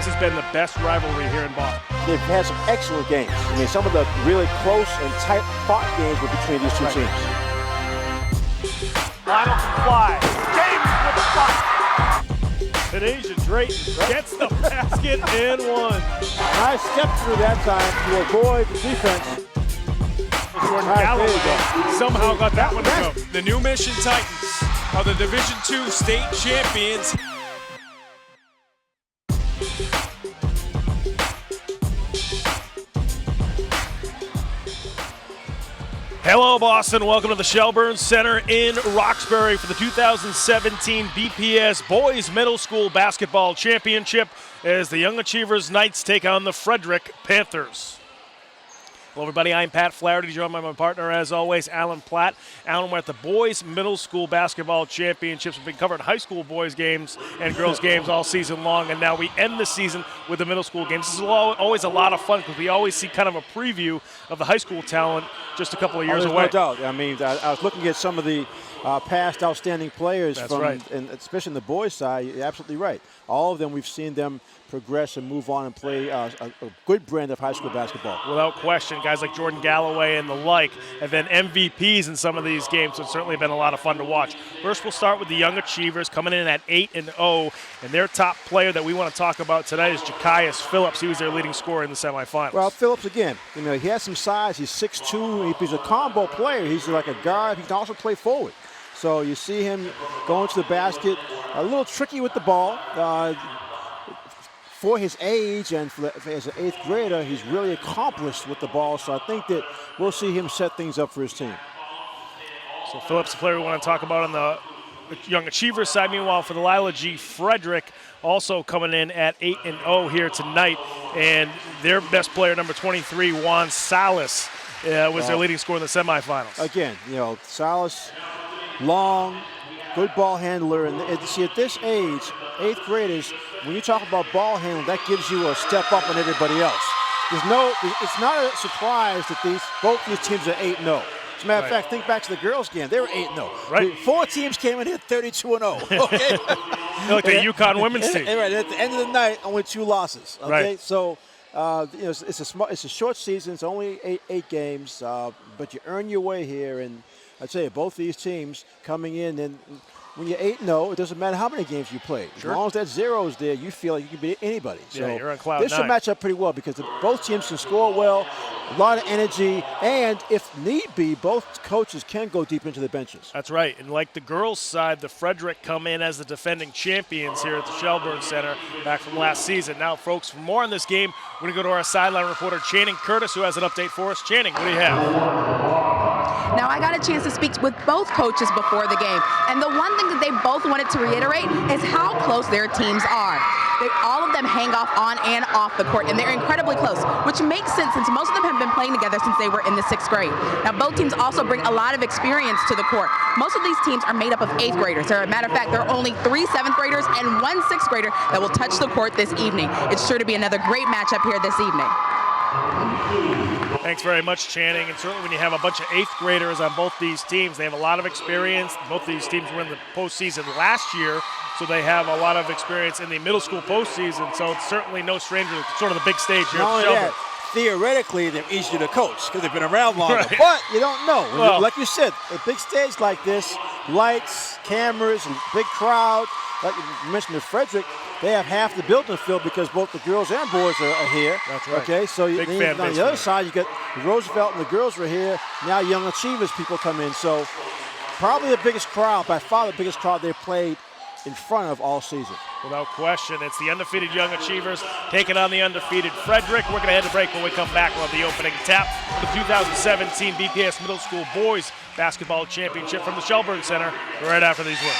this has been the best rivalry here in Boston. They've had some excellent games. I mean, some of the really close and tight-fought games were between these two teams. Lionel can fly. James with the shot. Asian Drayton gets the basket and one. Nice step through that time to avoid the defense. Jordan Galloway somehow got that one to go. The New Mission Titans are the Division II state champions. Hello, Boston. Welcome to the Shelburne Center in Roxbury for the 2017 BPS Boys Middle School Basketball Championship as the Young Achievers Knights take on the Frederick Panthers. Hello, everybody. I'm Pat Flaherty, joined by my partner, as always, Alan Platt. Alan, we're at the Boys Middle School Basketball Championships. We've been covering high school boys games and girls games all season long, and now we end the season with the middle school games. This is always a lot of fun because we always see kind of a preview of the high school talent just a couple of years away. No doubt. I mean, I was looking at some of the past outstanding players. That's right. And especially on the boys' side, you're absolutely right. All of them, we've seen them progress and move on and play a good brand of high school basketball. Without question, guys like Jordan Galloway and the like have been MVPs in some of these games, so it's certainly been a lot of fun to watch. First, we'll start with the Young Achievers coming in at 8-0, and their top player that we want to talk about tonight is Ja'Kias Phillips. He was their leading scorer in the semifinals. Well, Phillips, again, you know, he has some size. He's 6'2". He's a combo player. He's like a guard. He can also play forward. So you see him going to the basket, a little tricky with the ball. For his age and as an 8th grader, he's really accomplished with the ball. So I think that we'll see him set things up for his team. So Phillips, the player we want to talk about on the Young Achievers side. Meanwhile, for the Lila G. Frederick, also coming in at 8-0 here tonight. And their best player, number 23, Juan Salas, was their leading scorer in the semifinals. Again, you know, Salas, long, good ball handler. And see, at this age, 8th graders, when you talk about ball handling, that gives you a step up on everybody else. It's not a surprise that both these teams are 8-0. As a matter of fact, think back to the girls' game. They were 8-0. Right. 4 teams came in here 32-0. Okay. They're like the UConn women's team. Right. At the end of the night, only 2 losses. Okay. Right. So, you know, it's a short season. It's only eight games, but you earn your way here. And I tell you, both these teams coming in, and when you're 8-0, it doesn't matter how many games you play. Sure. As long as that zero is there, you feel like you can beat anybody. Yeah, so you're on cloud this should 9. match up pretty well because both teams can score well, a lot of energy, and if need be, both coaches can go deep into the benches. That's right. And like the girls' side, the Frederick come in as the defending champions here at the Shelburne Center back from last season. Now, folks, for more on this game, we're going to go to our sideline reporter, Channing Curtis, who has an update for us. Channing, what do you have? Now, I got a chance to speak with both coaches before the game, and the one thing that they both wanted to reiterate is how close their teams are. All of them hang off on and off the court, and they're incredibly close, which makes sense since most of them have been playing together since they were in the 6th grade. Now, both teams also bring a lot of experience to the court. Most of these teams are made up of 8th graders. As a matter of fact, there are only 3 7th graders and 1 6th grader that will touch the court this evening. It's sure to be another great matchup here this evening. Thanks very much, Channing. And certainly when you have a bunch of 8th graders on both these teams, they have a lot of experience. Both these teams were in the postseason last year, so they have a lot of experience in the middle school postseason. So it's certainly no stranger to sort of the big stage here at Shelburne. Theoretically, they're easier to coach because they've been around longer. Right. But you don't know. Well, like you said, a big stage like this, lights, cameras, big crowd. Like you mentioned with Frederick, they have half the building filled because both the girls and boys are here. That's right. Okay, so Big fan on base the other there. side, you got Roosevelt and the girls were here. Now Young Achievers people come in. So probably the biggest crowd, by far the biggest crowd they've played in front of all season. Without question, it's the undefeated Young Achievers taking on the undefeated Frederick. We're going to head to break. When we come back, we'll have the opening tap for the 2017 BPS Middle School Boys Basketball Championship from the Shelburne Center right after these words.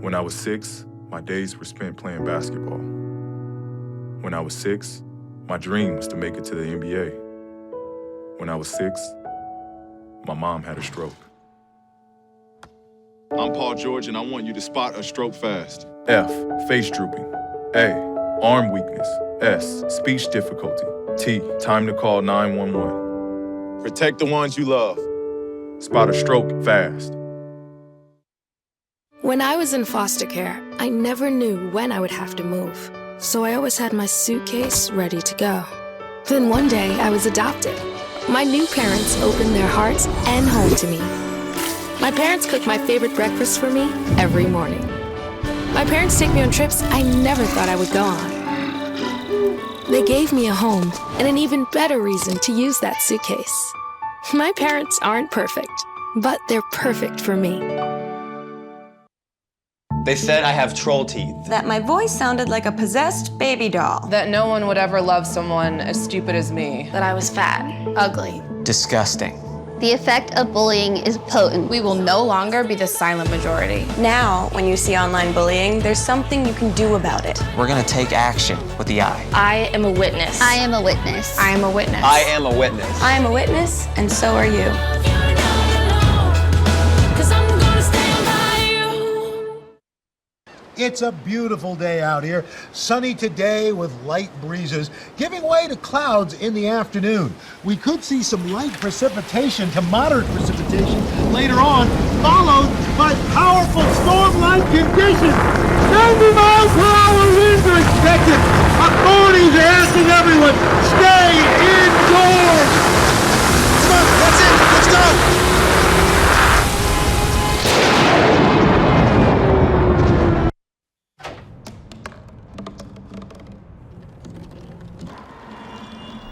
When I was 6, my days were spent playing basketball. When I was 6, my dream was to make it to the NBA. When I was 6, my mom had a stroke. I'm Paul George, and I want you to spot a stroke fast. F, face drooping. A, arm weakness. S, speech difficulty. T, time to call 911. Protect the ones you love. spot a stroke fast. When I was in foster care, I never knew when I would have to move, so I always had my suitcase ready to go. Then one day, I was adopted. My new parents opened their hearts and home to me. My parents cook my favorite breakfast for me every morning. My parents take me on trips I never thought I would go on. They gave me a home and an even better reason to use that suitcase. My parents aren't perfect, but they're perfect for me. They said I have troll teeth. That my voice sounded like a possessed baby doll. That no one would ever love someone as stupid as me. That I was fat, ugly. Disgusting. The effect of bullying is potent. We will no longer be the silent majority. Now, when you see online bullying, there's something you can do about it. We're gonna take action with the I. I am a witness. I am a witness. I am a witness. I am a witness. I am a witness, and so are you. It's a beautiful day out here, sunny today with light breezes, giving way to clouds in the afternoon. We could see some light precipitation to moderate precipitation later on, followed by powerful storm-like conditions. 90 miles per hour winds are expected. Authorities are asking everyone, stay indoors. Come on, that's it, let's go.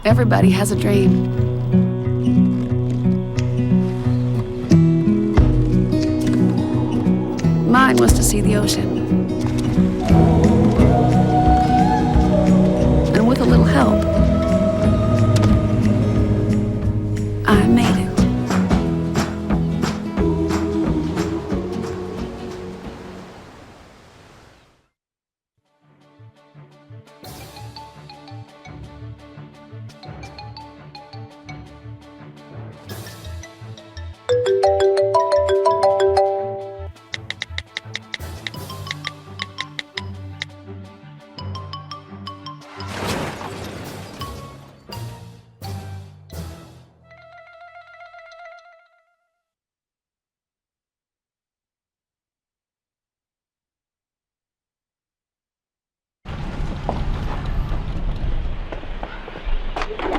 Everybody has a dream. Mine was to see the ocean. And with a little help, I made it.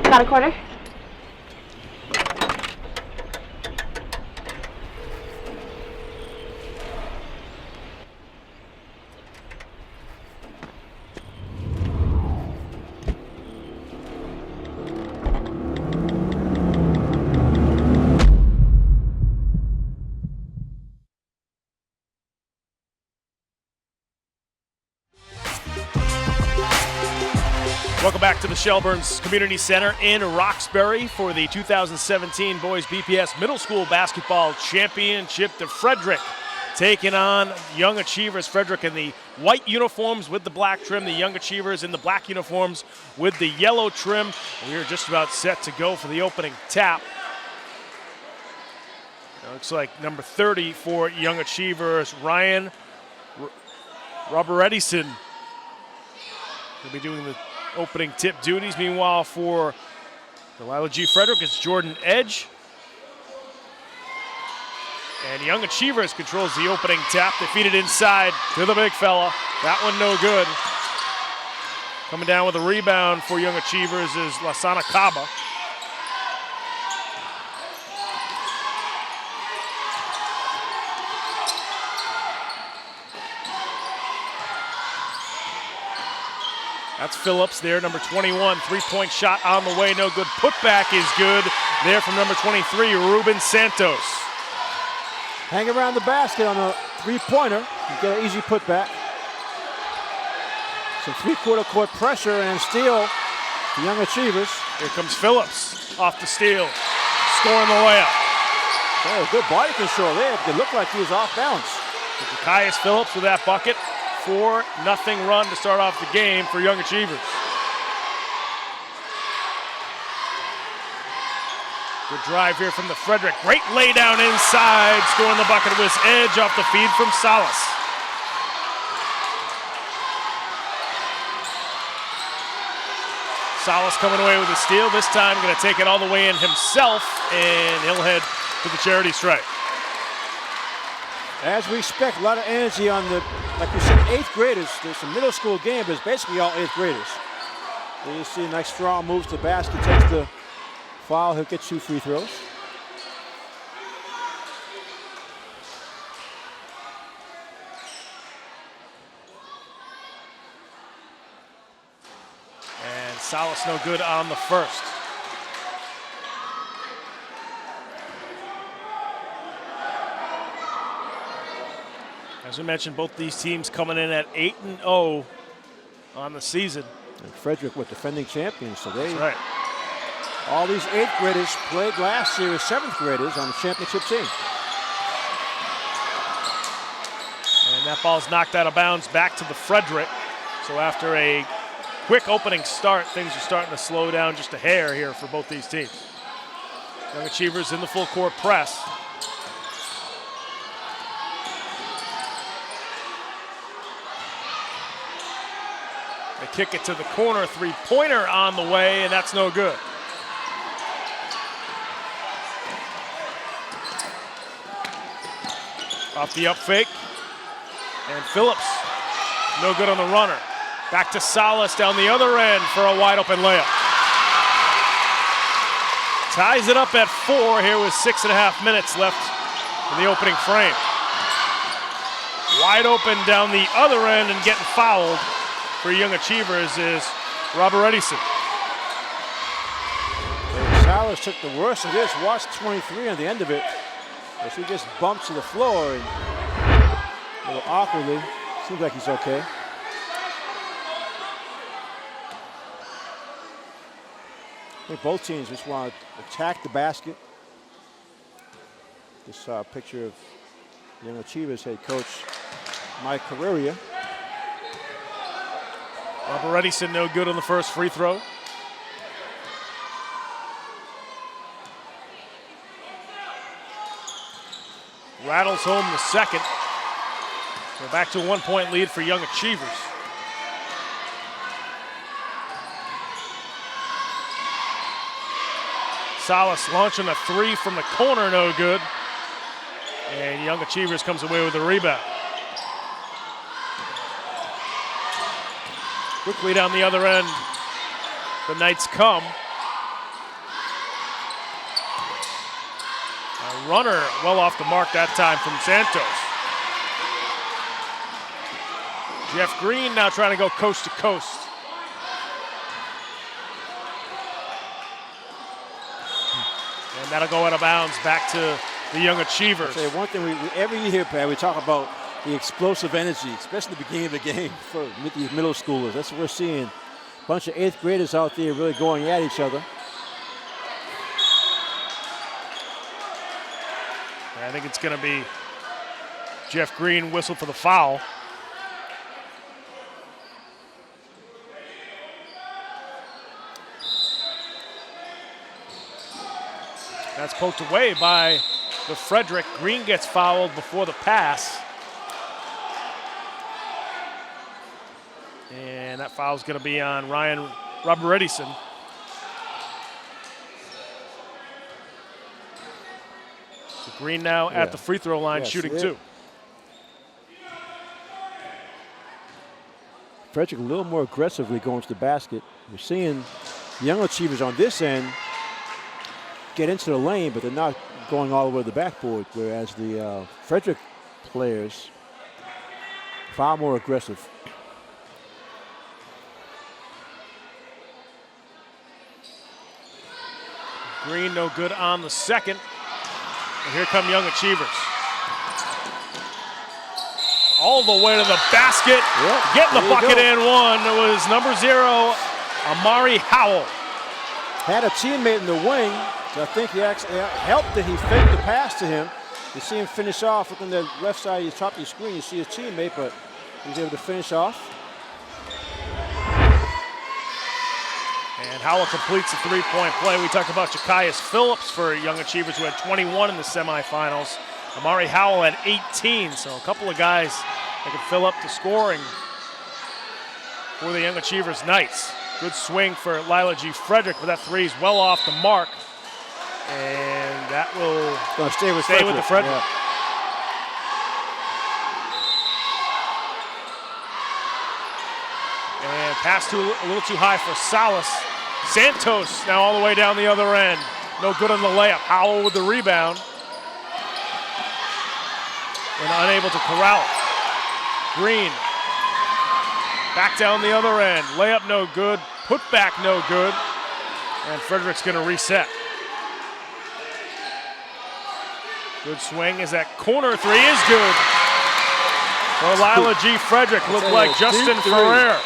Got a quarter? Welcome back to the Shelburne's Community Center in Roxbury for the 2017 Boys BPS Middle School Basketball Championship. The Frederick taking on Young Achievers. Frederick in the white uniforms with the black trim. The Young Achievers in the black uniforms with the yellow trim. We are just about set to go for the opening tap. It looks like number 30 for Young Achievers, Ryan Robertson, will be doing the opening tip duties. Meanwhile, for Delilah G. Frederick, it's Jordan Edge. And Young Achievers controls the opening tap. They feed it inside to the big fella. That one no good. Coming down with a rebound for Young Achievers is Lasana Kaba. That's Phillips there, number 21. Three-point shot on the way, no good. Putback is good there from number 23, Ruben Santos. Hang around the basket on a three-pointer. You get an easy putback. Some three-quarter court pressure and steal for Young Achievers. Here comes Phillips off the steal, scoring the layup. Oh, good body control there. It looked like he was off balance. Caius Phillips with that bucket. 4-0 run to start off the game for Young Achievers. Good drive here from the Frederick. Great lay down inside. Scoring the bucket was Edge off the feed from Salas. Salas coming away with a steal. This time going to take it all the way in himself, and he'll head to the charity stripe. As we expect, a lot of energy on the, like we said, 8th graders. There's some middle school game, but it's basically all 8th graders. There you see a nice strong move to the basket, takes the foul, he'll get 2 free throws. And Salas no good on the first. As we mentioned, both these teams coming in at 8-0 on the season. And Frederick with defending champions, so they. That's right. All these 8th graders played last year as 7th graders on the championship team. And that ball's knocked out of bounds back to the Frederick. So after a quick opening start, things are starting to slow down just a hair here for both these teams. Young Achievers in the full court press. They kick it to the corner, three-pointer on the way, and that's no good. Off the up fake, and Phillips, no good on the runner. Back to Salas down the other end for a wide open layup. Ties it up at 4 here with 6.5 minutes left in the opening frame. Wide open down the other end and getting fouled for Young Achievers is Robert Edison. Salas took the worst of this. Watch 23 on the end of it. As he just bumps to the floor and a little awkwardly. Seems like he's okay. I think both teams just want to attack the basket. Just saw a picture of Young Achievers head coach Mike Carreria. Robert Edison no good on the first free throw. Rattles home the second. We're back to a 1-point lead for Young Achievers. Salas launching a 3 from the corner, no good. And Young Achievers comes away with the rebound. Quickly down the other end, the Knights come. A runner well off the mark that time from Santos. Jeff Green now trying to go coast to coast. And that'll go out of bounds back to the Young Achievers. I'll say one thing, we every year, Pat, we talk about the explosive energy, especially at the beginning of the game for these middle schoolers. That's what we're seeing. A bunch of 8th graders out there really going at each other. I think it's going to be Jeff Green whistle for the foul. That's poked away by the Frederick. Green gets fouled before the pass. And that foul is going to be on Robert Edison. So Green now at the free throw line, shooting 2. Frederick a little more aggressively going to the basket. We're seeing Young Achievers on this end get into the lane, but they're not going all the way to the backboard, whereas the Frederick players far more aggressive. Green no good on the second. And here come Young Achievers. All the way to the basket, getting the bucket and one. It was number 0, Amari Howell. Had a teammate in the wing, so I think he actually helped that he faked the pass to him. You see him finish off. Look on the left side of your top of your screen, you see his teammate, but he was able to finish off. And Howell completes the 3-point play. We talked about Ja'Kias Phillips for Young Achievers, who had 21 in the semifinals. Amari Howell had 18, so a couple of guys that can fill up the scoring for the Young Achievers Knights. Good swing for Lila G. Frederick, but that 3 is well off the mark. And that will stay with the Frederick. Yeah. And pass a little too high for Salas. Santos now all the way down the other end. No good on the layup. Howell with the rebound. And unable to corral it. Green. Back down the other end. Layup no good. Put back no good. And Frederick's going to reset. Good swing as that corner three is good. For Lila G. Frederick. Looked like Justin Ferrer.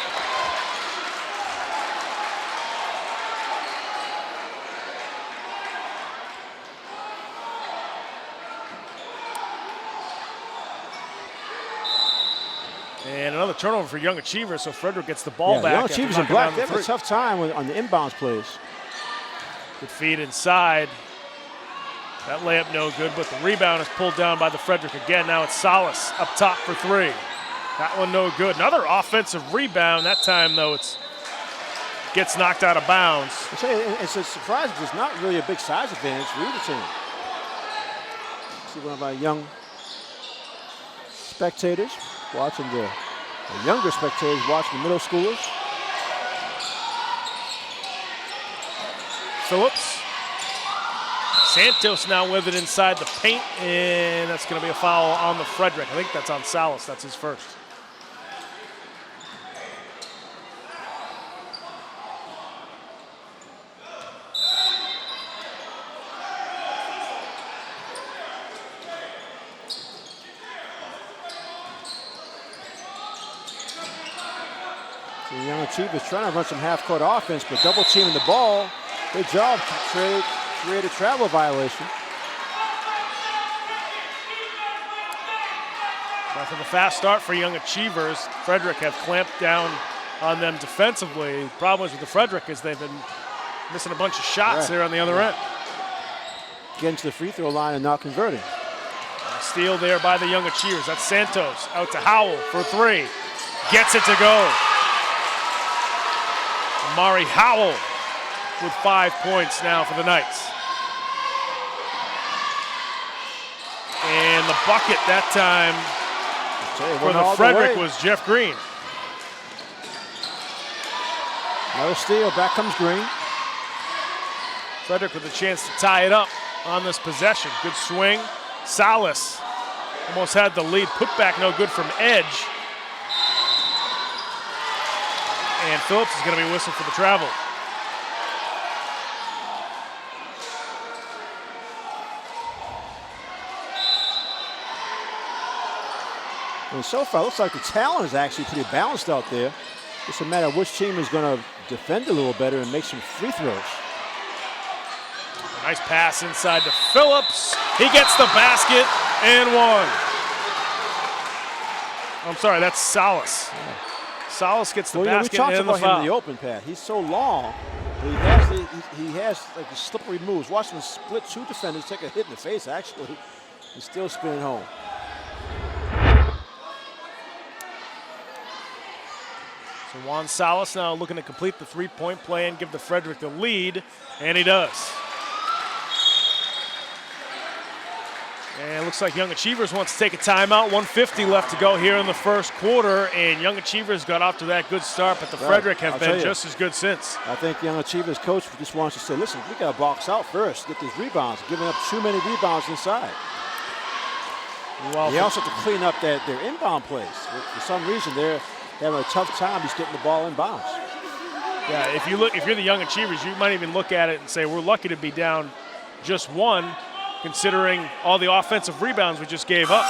And another turnover for Young Achievers, so Frederick gets the ball back. Young Achievers in black, they have a tough time on the inbounds plays. Good feed inside. That layup no good, but the rebound is pulled down by the Frederick again. Now it's Salas up top for three. That one no good. Another offensive rebound. That time, though, gets knocked out of bounds. It's a surprise. There's not really a big size advantage for either team. See one of our young spectators watching the younger spectators watching the middle schoolers. Phillips. Santos now with it inside the paint, and that's going to be a foul on the Frederick. I think that's on Salas. That's his first. The Young Achievers trying to run some half-court offense, but double teaming the ball. Good job to create a travel violation. After the fast start for Young Achievers, Frederick have clamped down on them defensively. The problem is with the Frederick is they've been missing a bunch of shots there on the other end. Getting to the free throw line and not converting. Steal there by the Young Achievers. That's Santos out to Howell for three. Gets it to go. Amari Howell with 5 points now for the Knights. And the bucket that time for the Frederick was Jeff Green. Another steal, back comes Green. Frederick with a chance to tie it up on this possession. Good swing. Salas almost had the lead. Put back no good from Edge. And Phillips is going to be whistled for the travel. And so far, it looks like the talent is actually pretty balanced out there. It's a matter of which team is going to defend a little better and make some free throws. Nice pass inside to Phillips. He gets the basket and one. I'm sorry, that's Salas. Yeah. Salas gets the basket we talked and the about foul. him in the open, Pat. He's so long, but he has like the slippery moves. Watch him split two defenders, take a hit in the face, actually. He's still spinning home. So Juan Salas now looking to complete the three-point play and give the Frederick the lead, and he does. And it looks like Young Achievers wants to take a timeout. 1:50 left to go here in the first quarter, and Young Achievers got off to that good start, but the Frederick have been just as good since. I think Young Achievers coach just wants to say, listen, we got to box out first, get these rebounds, giving up too many rebounds inside. They also have to clean up their inbound plays. For some reason, they're having a tough time just getting the ball inbounds. Yeah, if you're the Young Achievers, you might even look at it and say, we're lucky to be down just one, considering all the offensive rebounds we just gave up.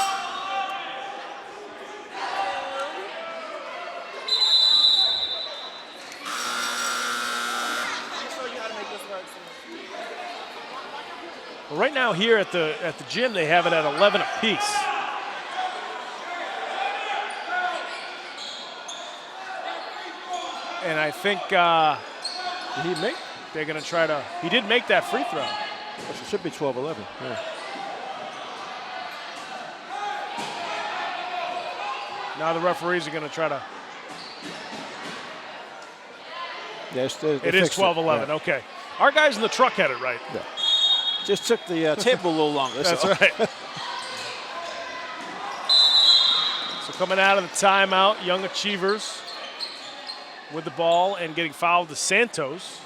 Well, right now here at the gym, they have it at 11 apiece. And I think did he make? They're going to try to. He did make that free throw. It should be 12-11. Yeah. Now the referees are going to try to. Yes, it is 12-11. Yeah. Okay. Our guys in the truck had it right. Yeah. Just took the table a little longer. That's right. So coming out of the timeout, Young Achievers with the ball and getting fouled to Santos.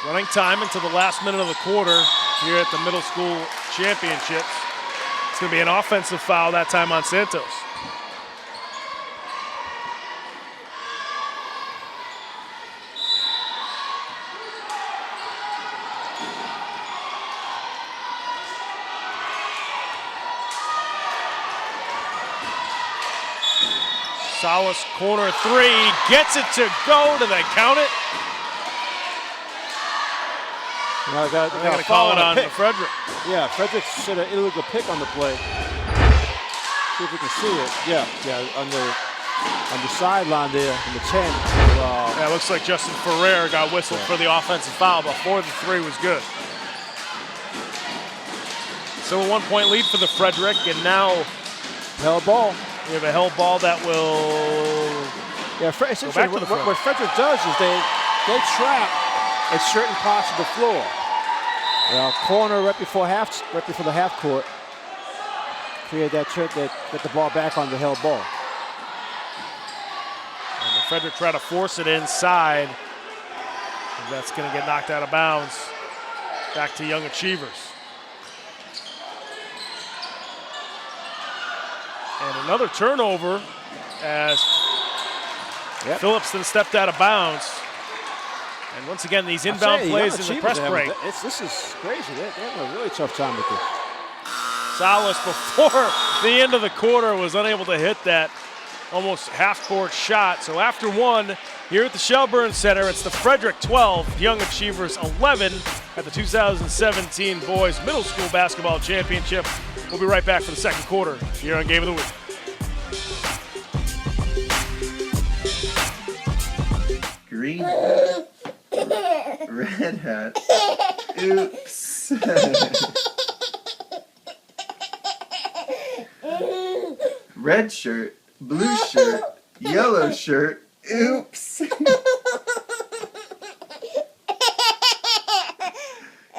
Running time until the last minute of the quarter here at the middle school championships. It's going to be an offensive foul that time on Santos. Salas corner three, gets it to go. Do they count it? No, they're going to call it on Frederick. Yeah, Frederick said an illegal pick on the play. See if we can see it. Yeah, on the sideline there, on the 10. Yeah, it looks like Justin Ferrer got whistled for the offensive foul before the three was good. So a 1 point lead for the Frederick, and now held ball. We have a held ball that will go back to the front. What Frederick does is they trap at certain parts of the floor. Corner right before the half court. Create that trick that get the ball back on the held ball. And the Frederick try to force it inside. And that's going to get knocked out of bounds. Back to Young Achievers. And another turnover as Phillips then stepped out of bounds. And once again, these inbound plays in the press break. This is crazy. They're having a really tough time with this. Salas, before the end of the quarter, was unable to hit that almost half-court shot. So after one, here at the Shelburne Center, it's the Frederick 12, Young Achievers 11 at the 2017 Boys Middle School Basketball Championship. We'll be right back for the second quarter here on Game of the Week. Green hat, red hat, oops. Red shirt, blue shirt, yellow shirt, oops.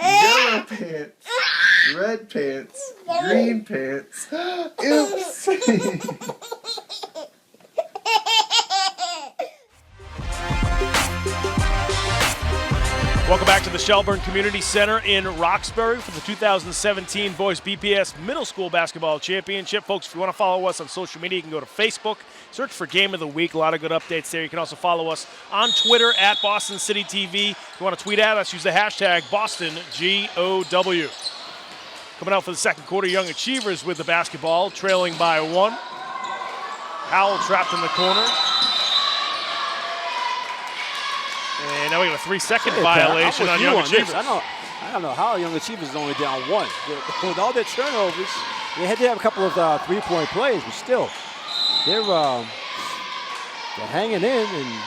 Yellow pants, red pants, green pants, oops. Welcome back to the Shelburne Community Center in Roxbury for the 2017 Boys BPS Middle School Basketball Championship. Folks, if you want to follow us on social media, you can go to Facebook, search for Game of the Week. A lot of good updates there. You can also follow us on Twitter at Boston City TV. If you want to tweet at us, use the hashtag BostonGOW. Coming out for the second quarter, Young Achievers with the basketball, trailing by one. Howell trapped in the corner. And now we have a 3-second violation on Young Achievers. I don't know how Young Achievers is only down one. With all their turnovers, they had to have a couple of three-point plays, but still, they're hanging in, and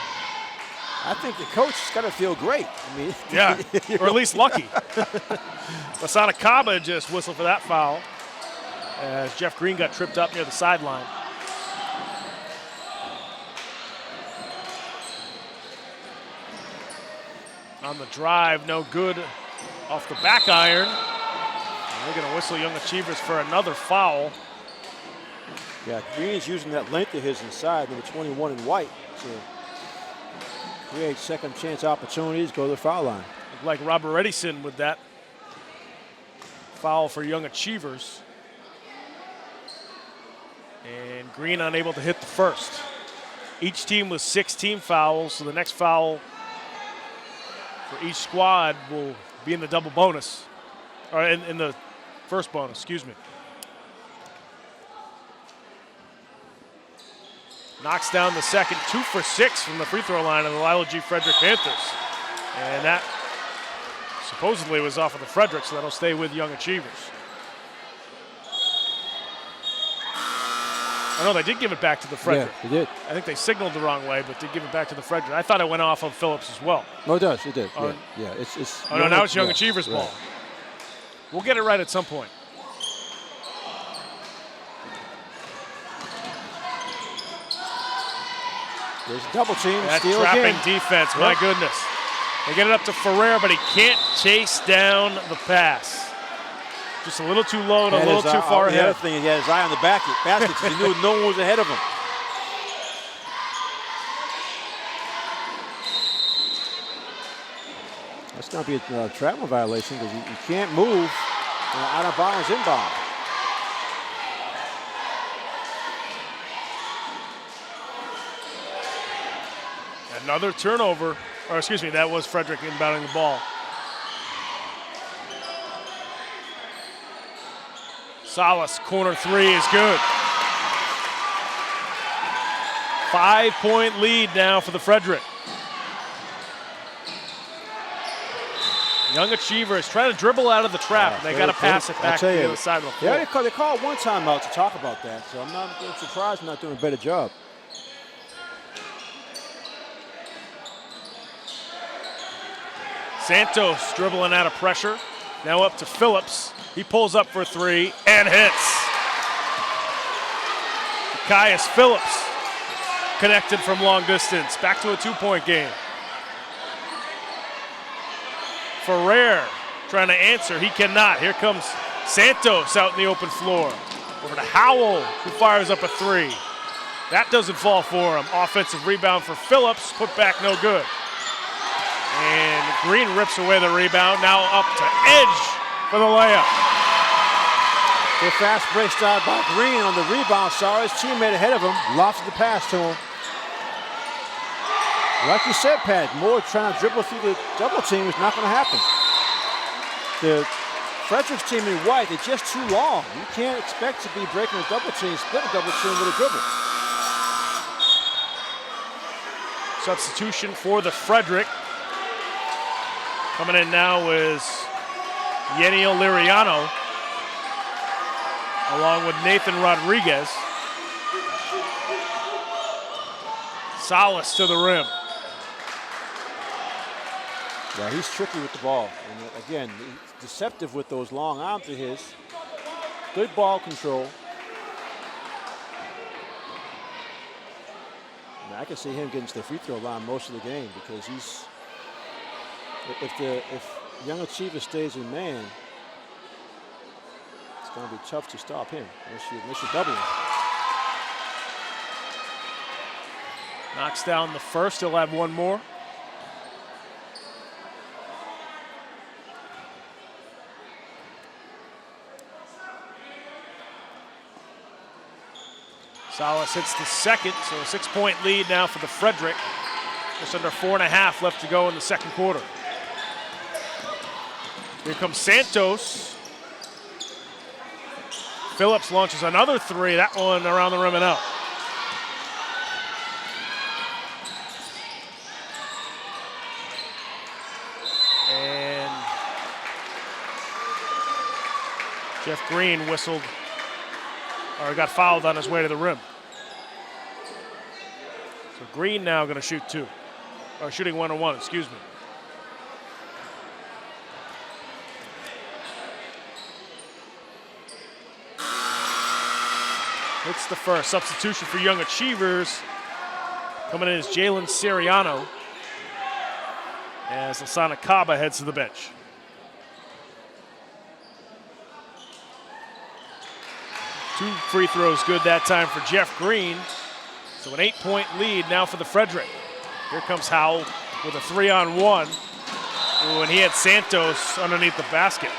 I think the coach has got to feel great. I mean, yeah, or at least lucky. Masana Kaba just whistled for that foul as Jeff Green got tripped up near the sideline. On the drive, no good off the back iron. And they're going to whistle Young Achievers for another foul. Yeah, Green's using that length of his inside, number 21 in white, to create second chance opportunities, go to the foul line. Looked like Robert Edison with that foul for Young Achievers. And Green unable to hit the first. Each team with 16 fouls, so the next foul for each squad will be in the double bonus, or in the first bonus, excuse me. Knocks down the second, 2 for 6 from the free throw line of the Lila G. Frederick Panthers. And that supposedly was off of the Frederick, so that'll stay with Young Achievers. Oh, no, they did give it back to the Frederick. Yeah, they did. I think they signaled the wrong way, but did give it back to the Frederick. I thought it went off of Phillips as well. No, it does. It did. Yeah. It's. Oh, no, now it's Young Achievers' ball. We'll get it right at some point. There's a double team. That Steal trapping again. defense, my goodness. They get it up to Ferrer, but he can't chase down the pass. Just a little too low and a little too far ahead. The other thing, he had his eye on the basket because he knew no one was ahead of him. That's going to be a travel violation because you can't move out of bounds inbound. Another turnover, or excuse me, that was Frederick inbounding the ball. Salas, corner three is good. 5-point lead now for the Frederick. Young Achievers trying to dribble out of the trap. They got to pass it back to the other side of the floor. Yeah, they called one timeout to talk about that, so I'm not surprised they're not doing a better job. Santos dribbling out of pressure. Now up to Phillips. He pulls up for three and hits. Caius Phillips connected from long distance. Back to a 2-point game. Ferrer trying to answer. He cannot. Here comes Santos out in the open floor. Over to Howell, who fires up a three. That doesn't fall for him. Offensive rebound for Phillips. Put back no good. And Green rips away the rebound. Now up to Edge for the layup. The fast break start by Green on the rebound. Saw his teammate ahead of him. Lofted the pass to him. Like you said, Pat, Moore trying to dribble through the double team is not going to happen. The Frederick's team in white, they're just too long. You can't expect to be breaking a double team, split a double team with a dribble. Substitution for the Frederick. Coming in now is Yeniel Liriano, along with Nathan Rodriguez. Salas to the rim. Yeah, he's tricky with the ball. And again, he's deceptive with those long arms of his. Good ball control. I can see him getting to the free throw line most of the game because he's. If Young Achiever stays in man, it's going to be tough to stop him unless you double him. Knocks down the first. He'll have one more. Salas hits the second, so a 6-point lead now for the Frederick. Just under 4.5 left to go in the second quarter. Here comes Santos. Phillips launches another three. That one around the rim and out. And Jeff Green whistled, or got fouled on his way to the rim. So Green now going to shoot two, or shooting 1-on-1, excuse me. It's the first. Substitution for Young Achievers. Coming in is Jalen Siriano as Lasana Kaba heads to the bench. Two free throws good that time for Jeff Green. So an 8-point lead now for the Frederick. Here comes Howell with a 3-on-1. Ooh, and he had Santos underneath the basket.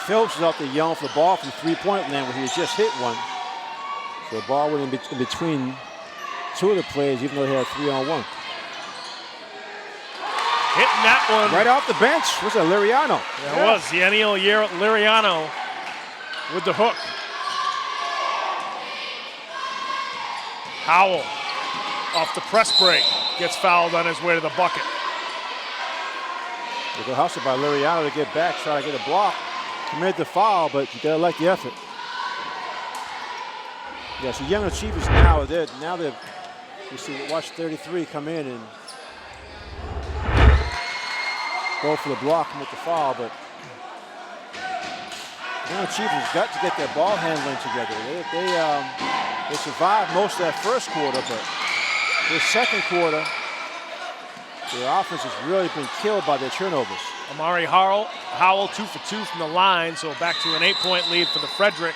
Phillips is out there yelling for the ball from three-point land where he had just hit one. So the ball went in between two of the players, even though he had 3-on-1. Hitting that one. Right off the bench. Was that Liriano? Yeah, it was. Yeniel Liriano with the hook. Howell off the press break. Gets fouled on his way to the bucket. A good hustle by Liriano to get back, try to get a block. Committed the foul, but you gotta like the effort. Yeah, so Young Achievers now they're you see watch 33 come in and go for the block, commit the foul, but Young Achievers got to get their ball handling together. They survived most of that first quarter, but this second quarter, their offense has really been killed by their turnovers. Amari Howell 2 for 2 from the line, so back to an 8-point lead for the Frederick.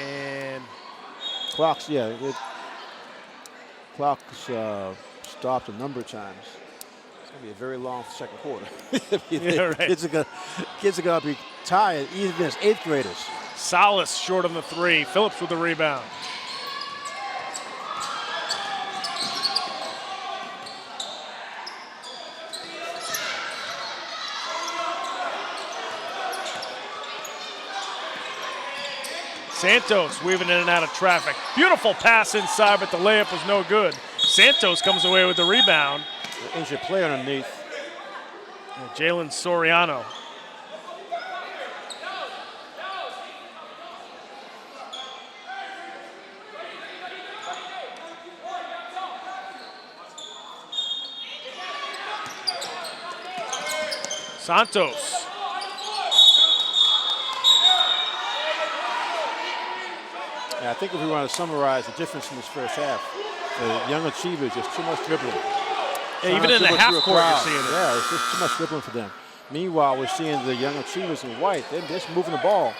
And clock's stopped a number of times. It's gonna be a very long second quarter. Yeah, right. Kids are gonna be tired, even as 8th graders. Salas short on the 3. Phillips with the rebound. Santos weaving in and out of traffic. Beautiful pass inside, but the layup was no good. Santos comes away with the rebound. The injured player underneath. Jalen Soriano. Santos. Yeah, I think if we want to summarize the difference in this first half, the Young Achievers, just too much dribbling. Yeah, even in the half court, you're seeing it. Yeah, it's just too much dribbling for them. Meanwhile, we're seeing the Young Achievers in white. They're just moving the ball.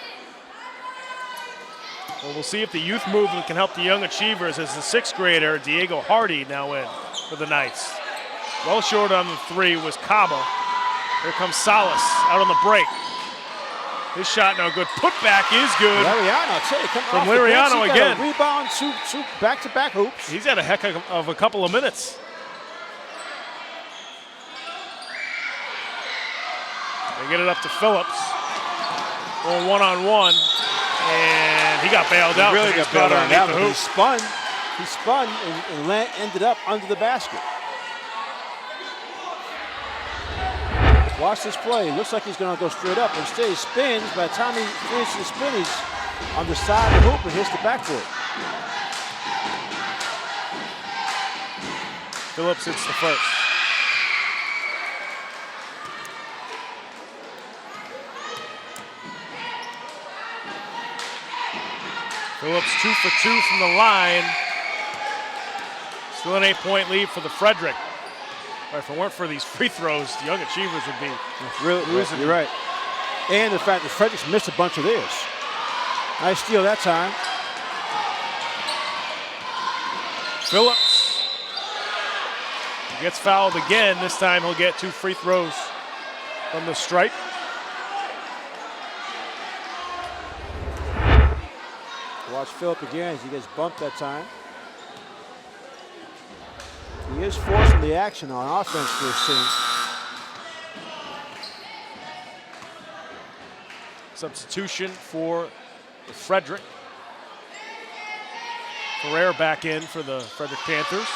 Well, we'll see if the youth movement can help the Young Achievers as the 6th grader, Diego Hardy, now in for the Knights. Well short on the 3 was Cabo. Here comes Salas out on the break. His shot no good. Putback is good. Lariano, from Lariano again. Rebound, two back-to-back hoops. He's had a heck of a couple of minutes. They get it up to Phillips. Going one-on-one, and he got bailed out. Really got bailed out. He spun and ended up under the basket. Watch this play. Looks like he's going to go straight up. Instead, he spins. By the time he finishes the spin, he's on the side of the hoop and hits the backfoot. Phillips hits the first. Phillips 2 for 2 from the line. Still an 8-point lead for the Frederick. If it weren't for these free throws, the Young Achievers would be losing. You're right. And the fact that Frederick's missed a bunch of theirs. Nice steal that time. Phillips. He gets fouled again. This time he'll get 2 free throws from the stripe. Watch Phillip again as he gets bumped that time. He is forcing the action on offense for his team. Substitution for the Frederick. Ferrer back in for the Frederick Panthers.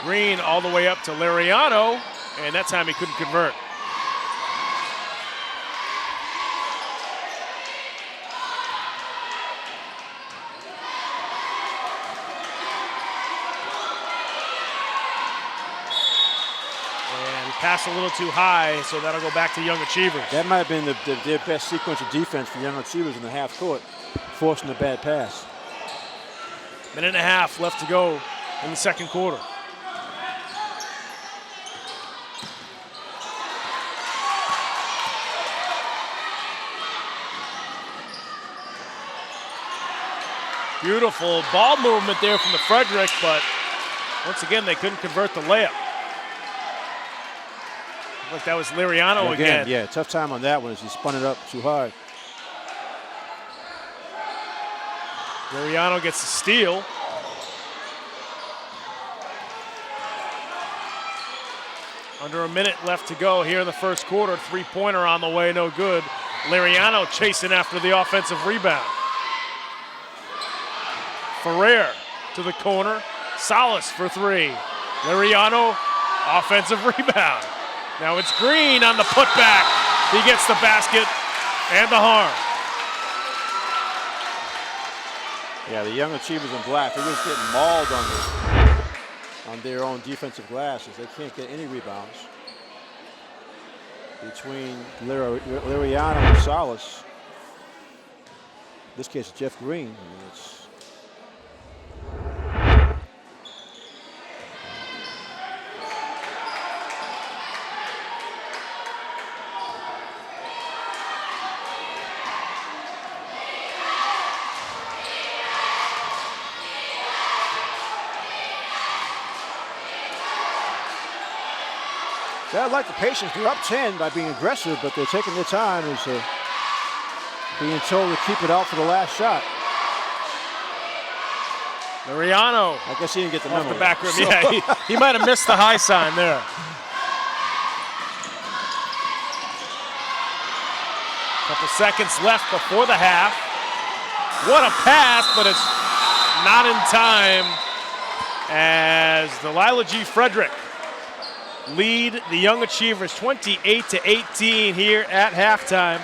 Green all the way up to Lariano, and that time he couldn't convert. Pass a little too high, so that'll go back to Young Achievers. That might have been their best sequence of defense for Young Achievers in the half court, forcing a bad pass. Minute and a half left to go in the second quarter. Beautiful ball movement there from the Frederick, but once again, they couldn't convert the layup. Like that was Lariano again. Yeah, tough time on that one as he spun it up too hard. Lariano gets the steal. Under a minute left to go here in the first quarter. 3-pointer on the way, no good. Lariano chasing after the offensive rebound. Ferrer to the corner. Salas for 3. Lariano, offensive rebound. Now it's Green on the putback. He gets the basket and the harm. Yeah, the Young Achievers in black, they're just getting mauled on this. on their own defensive glass as they can't get any rebounds. Between Liriano and Salas. In this case, Jeff Green. I mean, it's I like the patience. They're up 10 by being aggressive, but they're taking their time as being told to keep it out for the last shot. Mariano. I guess he didn't get the off memo. The back rim. So. Yeah, he might have missed the high sign there. Couple seconds left before the half. What a pass, but it's not in time as the Lila G. Frederick lead the Young Achievers 28-18 here at halftime.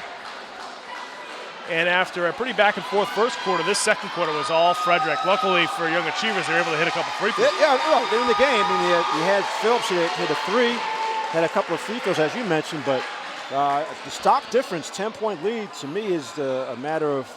And after a pretty back and forth first quarter, this second quarter was all Frederick. Luckily for Young Achievers, they were able to hit a couple free throws. Yeah, well, they're in the game. I mean, you had Phillips hit a three, had a couple of free throws, as you mentioned, but the stock difference, 10-point lead, to me is a matter of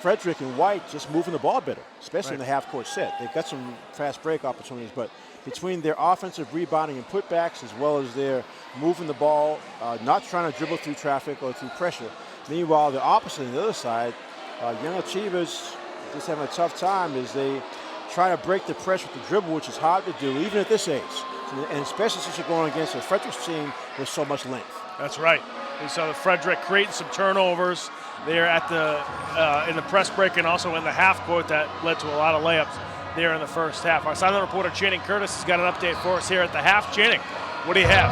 Frederick and White just moving the ball better, especially in the half-court set. They've got some fast break opportunities, but between their offensive rebounding and putbacks, as well as their moving the ball, not trying to dribble through traffic or through pressure. Meanwhile, the opposite on the other side, Young Achievers just having a tough time as they try to break the pressure with the dribble, which is hard to do even at this age, and especially since you're going against a Frederick's team with so much length. That's right. We saw the Frederick creating some turnovers there at the in the press break and also in the half court that led to a lot of layups there in the first half. Our silent reporter Channing Curtis has got an update for us here at the half. Channing, what do you have?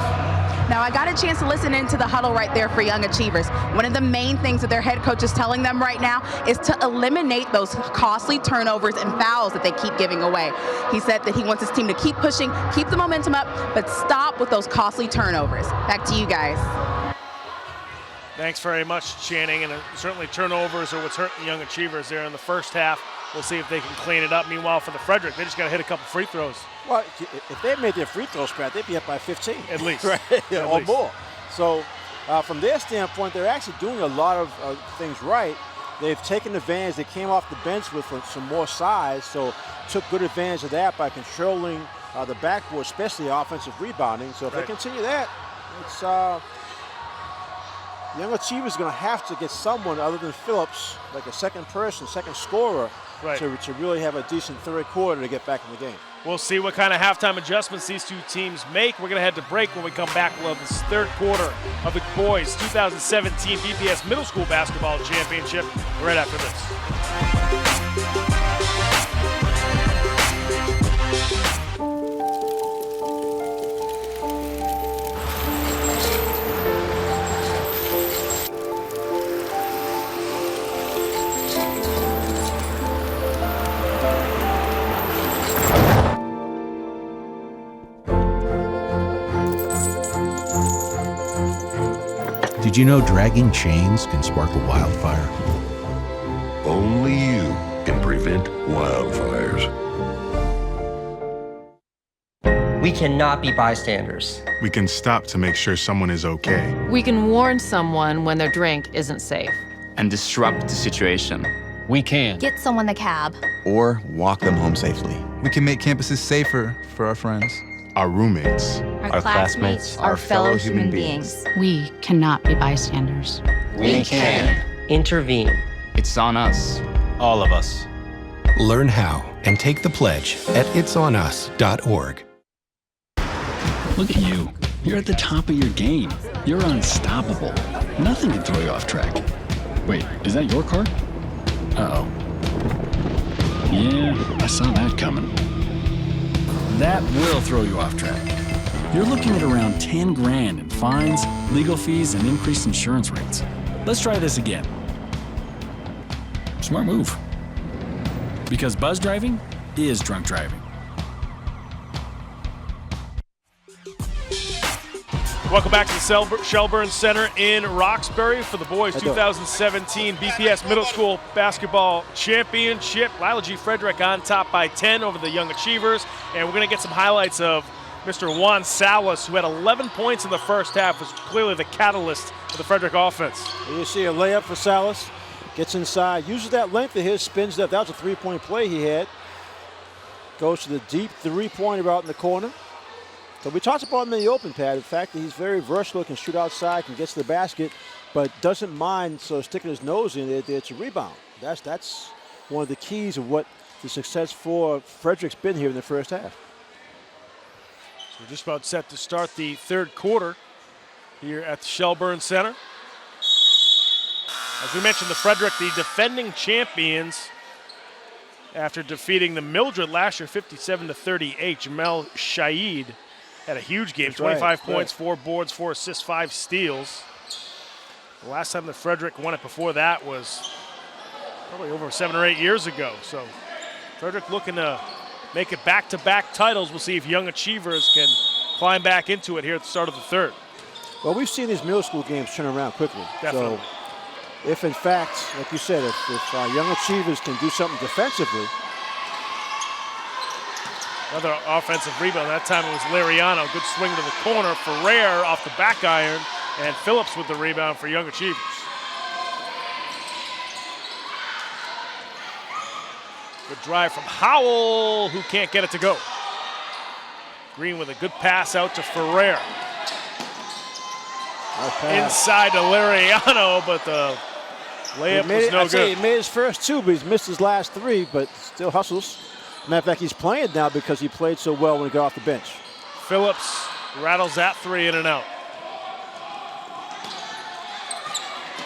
Now, I got a chance to listen into the huddle right there for Young Achievers. One of the main things that their head coach is telling them right now is to eliminate those costly turnovers and fouls that they keep giving away. He said that he wants his team to keep pushing, keep the momentum up, but stop with those costly turnovers. Back to you guys. Thanks very much, Channing. And certainly turnovers are what's hurting the Young Achievers there in the first half. We'll see if they can clean it up. Meanwhile, for the Frederick, they just got to hit a couple free throws. Well, if they made their free throw spread, they'd be up by 15. At least. Right? Or more. So from their standpoint, they're actually doing a lot of things right. They've taken advantage. They came off the bench with some more size, so took good advantage of that by controlling the backboard, especially offensive rebounding. So if they continue that, it's Young Achievers going to have to get someone other than Phillips, like a second person, second scorer, to really have a decent third quarter to get back in the game. We'll see what kind of halftime adjustments these two teams make. We're going to head to break. When we come back, we'll have this third quarter of the boys 2017 BPS Middle School Basketball Championship right after this. Did you know dragging chains can spark a wildfire? Only you can prevent wildfires. We cannot be bystanders. We can stop to make sure someone is okay. We can warn someone when their drink isn't safe. And disrupt the situation. We can. Get someone the cab. Or walk them home safely. We can make campuses safer for our friends. Our roommates. Our classmates. Our fellow human beings. We cannot be bystanders. We can. Intervene. It's on us. All of us. Learn how and take the pledge at itsonus.org. Look at you. You're at the top of your game. You're unstoppable. Nothing can throw you off track. Wait, is that your car? Uh-oh. Yeah, I saw that coming. That will throw you off track. You're looking at around 10 grand in fines, legal fees, and increased insurance rates. Let's try this again. Smart move. Because buzz driving is drunk driving. Welcome back to the Shelburne Center in Roxbury for the boys' 2017 BPS Middle School Basketball Championship. Lila G. Frederick on top by 10 over the Young Achievers. And we're going to get some highlights of Mr. Juan Salas, who had 11 points in the first half, was clearly the catalyst of the Frederick offense. You see a layup for Salas. Gets inside, uses that length of his, spins that. That was a three-point play he had. Goes to the deep three-pointer out in the corner. So we talked about him in the open, Pat. In fact, he's very versatile, can shoot outside, can get to the basket, but doesn't mind sticking his nose in it. It's a rebound. That's one of the keys of what the success for Frederick's been here in the first half. So we're just about set to start the third quarter here at the Shelburne Center. As we mentioned, the Frederick, the defending champions, after defeating the Mildred last year 57-38. Jamel Shaid had a huge game, 25 points, 4 boards, 4 assists, 5 steals. The last time the Frederick won it before that was probably over 7 or 8 years ago. So Frederick looking to make it back-to-back titles. We'll see if Young Achievers can climb back into it here at the start of the third. Well, we've seen these middle school games turn around quickly. Definitely. So if, in fact, like you said, if Young Achievers can do something defensively. Another offensive rebound. That time it was Lariano. Good swing to the corner. Ferrer off the back iron. And Phillips with the rebound for Young Achievers. Good drive from Howell, who can't get it to go. Green with a good pass out to Ferrer. Inside to Lariano, but the layup was no good. He made his first 2, but he's missed his last 3, but still hustles. Matter of fact, he's playing now because he played so well when he got off the bench. Phillips rattles that 3 in and out.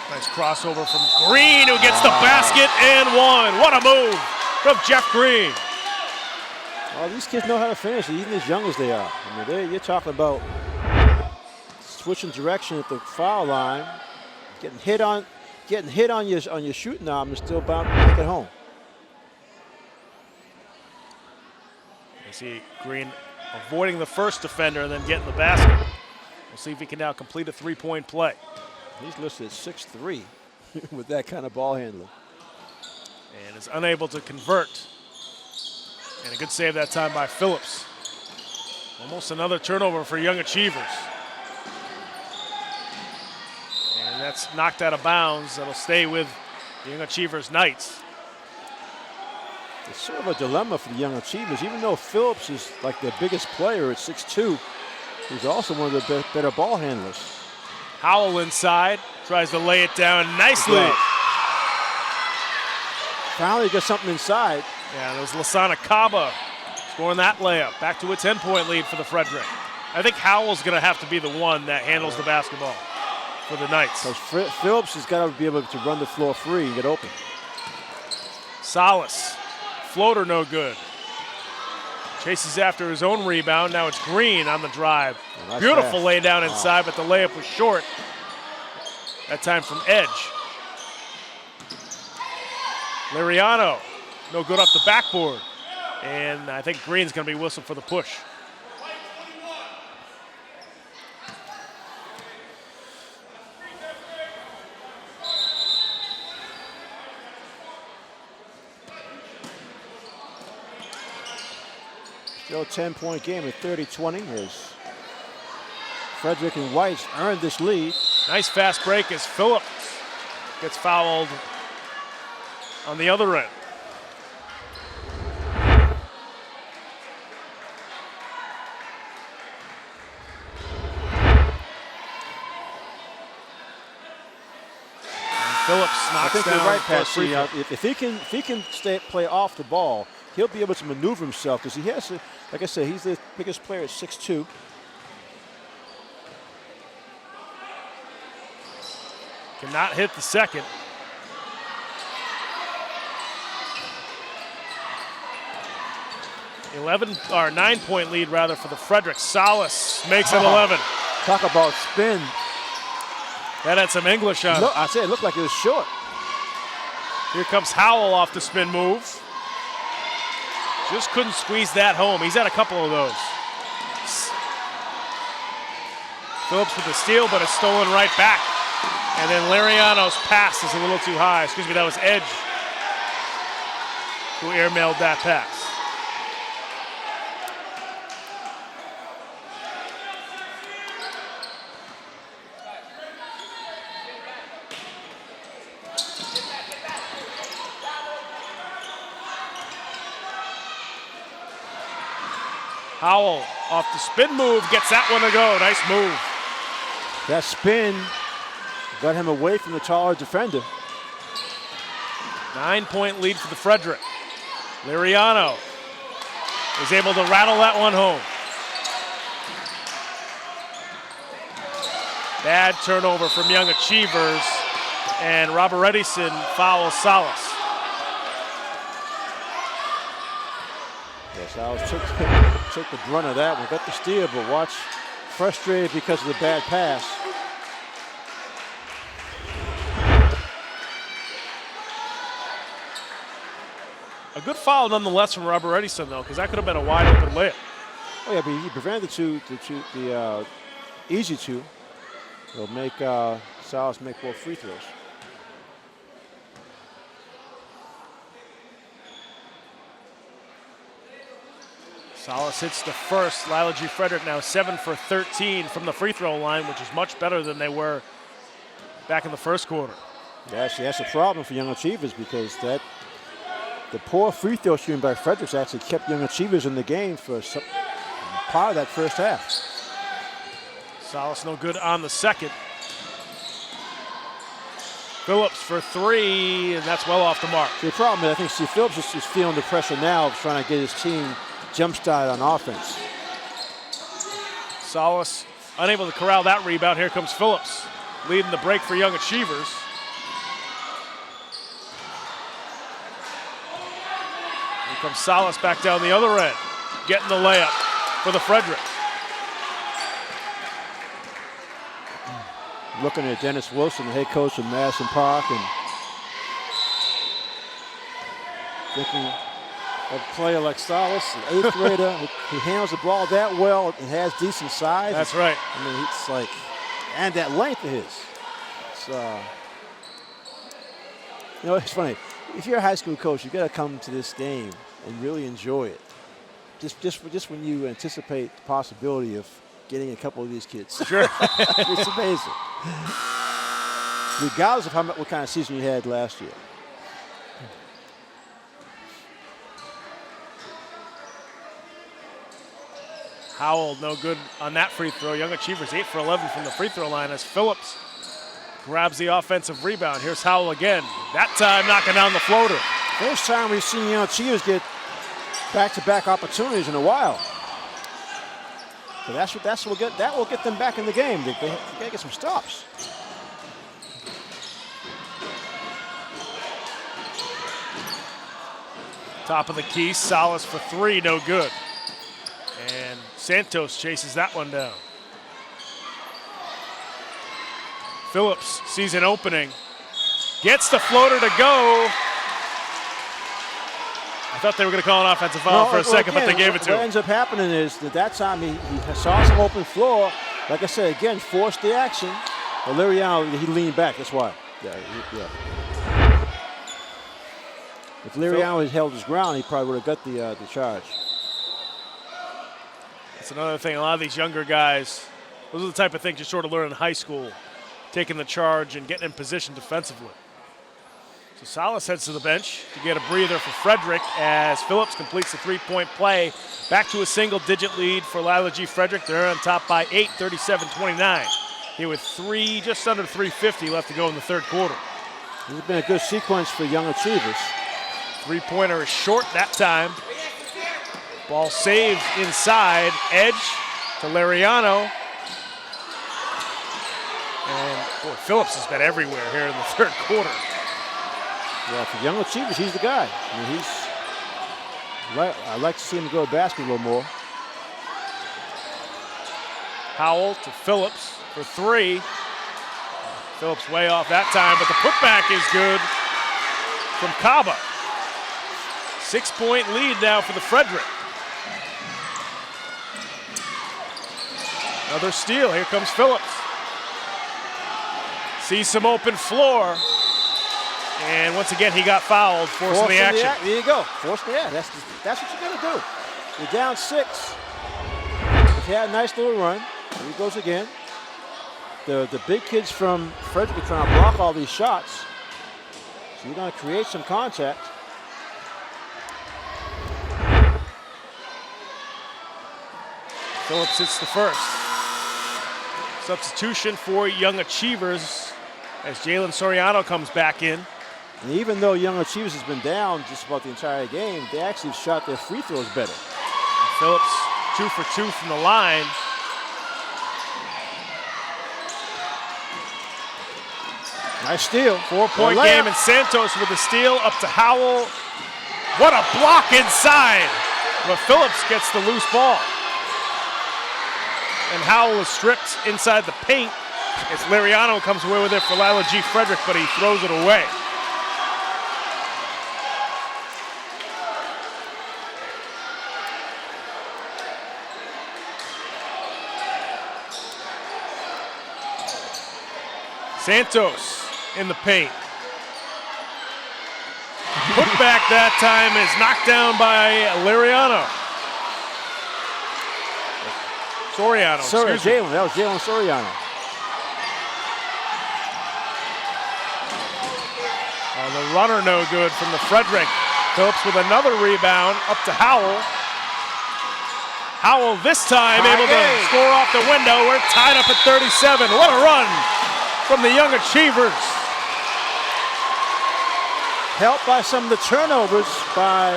Nice crossover from Green, who gets the basket and one. What a move from Jeff Green. Well, these kids know how to finish, even as young as they are. I mean, you're talking about switching direction at the foul line, getting hit on your shooting arm, and still bound to make it home. You see Green avoiding the first defender and then getting the basket. We'll see if he can now complete a 3-point play. He's listed at 6'3" with that kind of ball handling. And is unable to convert. And a good save that time by Phillips. Almost another turnover for Young Achievers. And that's knocked out of bounds. That'll stay with the Young Achievers Knights. It's sort of a dilemma for the Young Achievers. Even though Phillips is like their biggest player at 6'2", he's also one of the better ball handlers. Howell inside, tries to lay it down nicely. Finally got something inside. Yeah, it was Lasana Kaba scoring that layup. Back to a 10-point lead for the Frederick. I think Howell's going to have to be the one that handles the basketball for the Knights. Because Phillips has got to be able to run the floor free and get open. Salas, floater no good. Chases after his own rebound. Now it's Green on the drive. Nice Beautiful pass. Lay down inside, but the layup was short. That time from Edge. Lariano, no good off the backboard. And I think Green's going to be whistled for the push. Still a 10-point game at 30-20 as Frederick and Weiss earned this lead. Nice fast break as Phillips gets fouled on the other end. And Phillips knocks down. You're right, Pat. If he can play off the ball, he'll be able to maneuver himself because he has to, like I said, he's the biggest player at 6'2". Cannot hit the second. A 9-point lead rather for the Frederick. Salas makes it 11. Talk about spin. That had some English on it. I said it looked like it was short. Here comes Howell off the spin move. Just couldn't squeeze that home. He's had a couple of those. Phillips with the steal, but it's stolen right back. And then Lariano's pass is a little too high. Excuse me, that was Edge who airmailed that pass. Howell off the spin move, gets that one to go. Nice move. That spin got him away from the taller defender. 9-point lead for the Frederick. Lariano is able to rattle that one home. Bad turnover from Young Achievers, and Robert Edison fouls Salas. Yes, Salas took the brunt of that one, got the steal, but watch, frustrated because of the bad pass. A good foul nonetheless from Robert Edison, though, because that could have been a wide open layup. Oh yeah, but he prevented the easy two. It'll make Salas make both free throws. Salas hits the first. Lila G. Frederick now 7 for 13 from the free throw line, which is much better than they were back in the first quarter. Yeah, actually, that's a problem for Young Achievers because the poor free throw shooting by Fredericks actually kept Young Achievers in the game for part of that first half. Salas no good on the second. Phillips for three, and that's well off the mark. The problem is I think Steve Phillips is feeling the pressure now of trying to get his team jump-started on offense. Salas unable to corral that rebound. Here comes Phillips, leading the break for Young Achievers. Here comes Salas back down the other end, getting the layup for the Frederick. Looking at Dennis Wilson, the head coach of Madison Park, and thinking of a player like Salas, an 8th grader who handles the ball that well and has decent size. That's right. I mean, it's like, and that length of his. It's, you know, it's funny. If you're a high school coach, you got to come to this game and really enjoy it. Just when you anticipate the possibility of getting a couple of these kids. Sure. It's amazing. Regardless of what kind of season you had last year. Howell no good on that free throw. Young Achievers 8 for 11 from the free throw line as Phillips grabs the offensive rebound. Here's Howell again. That time knocking down the floater. First time we've seen Young Achievers get back-to-back opportunities in a while. So that will get them back in the game. They got to get some stops. Top of the key, Salas for three, no good. And Santos chases that one down. Phillips sees an opening, gets the floater to go. I thought they were going to call an offensive foul for a second, but they gave it to him. What ends up happening is that time he saw some open floor. Like I said, again, forced the action. But Lariano, he leaned back, that's why. Yeah. If Lariano had held his ground, he probably would have got the charge. That's another thing. A lot of these younger guys, those are the type of things you sort of learn in high school, taking the charge and getting in position defensively. So Salas heads to the bench to get a breather for Frederick as Phillips completes the three-point play. Back to a single-digit lead for Lila G. Frederick. They're on top by 8, 37-29. Here with just under 3:50 left to go in the third quarter. This has been a good sequence for Young Achievers. Three-pointer is short that time. Ball saved inside. Edge to Lariano. And boy, Phillips has been everywhere here in the third quarter. Yeah, for Young Achievers, he's the guy. I mean, I'd like to see him go to basket a little more. Howell to Phillips for three. Phillips way off that time, but the putback is good from Kaba. 6-point lead now for the Frederick. Another steal. Here comes Phillips. Sees some open floor. And once again, he got fouled, forcing the action. There you go. Forcing the action. That's what you got to do. You're down 6. He had a nice little run. Here he goes again. The big kids from Frederick are trying to block all these shots. So you're going to create some contact. Phillips hits the first. Substitution for Young Achievers as Jalen Soriano comes back in. And even though Young Achievers has been down just about the entire game, they actually shot their free throws better. And Phillips 2 for 2 from the line. Nice steal. 4-point game, and Santos with the steal up to Howell. What a block inside. But Phillips gets the loose ball. And Howell is stripped inside the paint. It's Liriano comes away with it for Lila G. Frederick, but he throws it away. Santos in the paint. Put back that time is knocked down by Liriano. Soriano. Jalen. That was Jalen Soriano. The runner no good from the Frederick. Phillips with another rebound up to Howell. Howell this time able to score off the window. We're tied up at 37. What a run from the Young Achievers. Helped by some of the turnovers by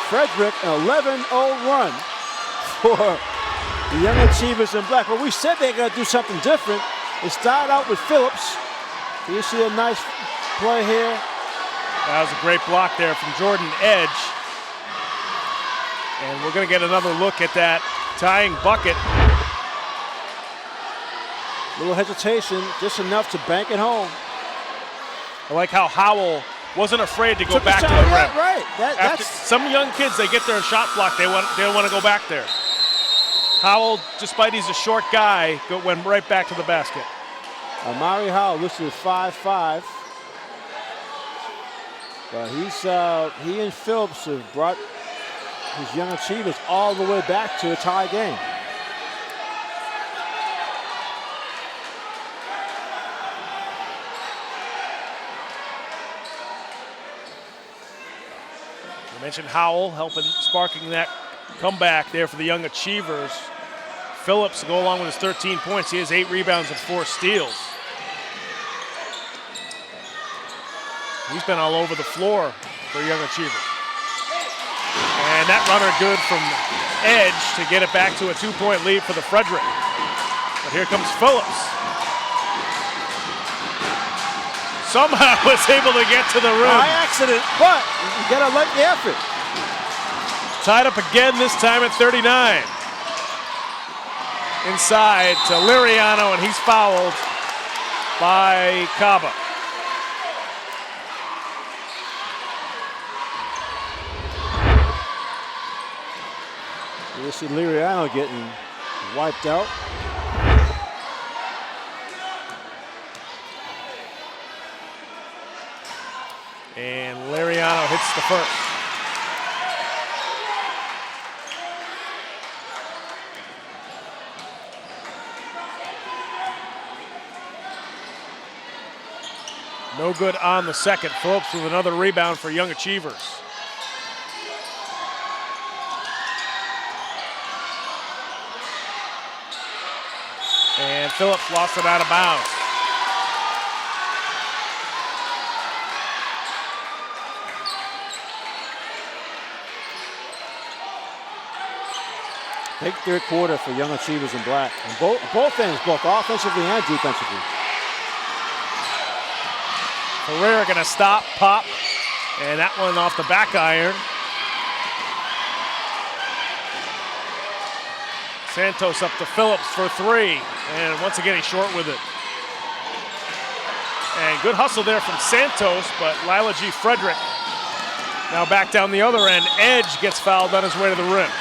Frederick, an 11-0 run for the Young Achievers in black. Well, we said they're going to do something different. It started out with Phillips. You see a nice play here. That was a great block there from Jordan Edge. And we're going to get another look at that tying bucket. Little hesitation, just enough to bank it home. I like how Howell wasn't afraid to go back to the rim. Right. That's some young kids, they get there and shot block, they don't want to go back there. Howell, despite he's a short guy, went right back to the basket. Amari Howell listed at 5'5". But he and Phillips have brought his Young Achievers all the way back to a tie game. I mentioned Howell sparking that comeback there for the Young Achievers. Phillips go along with his 13 points. He has 8 rebounds and 4 steals. He's been all over the floor for Young Achievers. And that runner good from Edge to get it back to a 2-point lead for the Frederick. But here comes Phillips. Somehow was able to get to the rim. By accident, but you gotta like the effort. Tied up again, this time at 39. Inside to Liriano, and he's fouled by Caba. You see Liriano getting wiped out. And Liriano hits the first. No good on the second. Phillips with another rebound for Young Achievers. And Phillips lost it out of bounds. Big third quarter for Young Achievers in black. And both ends, both offensively and defensively. Ferreira gonna stop, pop, and that one off the back iron. Santos up to Phillips for 3, and once again he's short with it. And good hustle there from Santos, but Lila G. Frederick now back down the other end. Edge gets fouled on his way to the rim.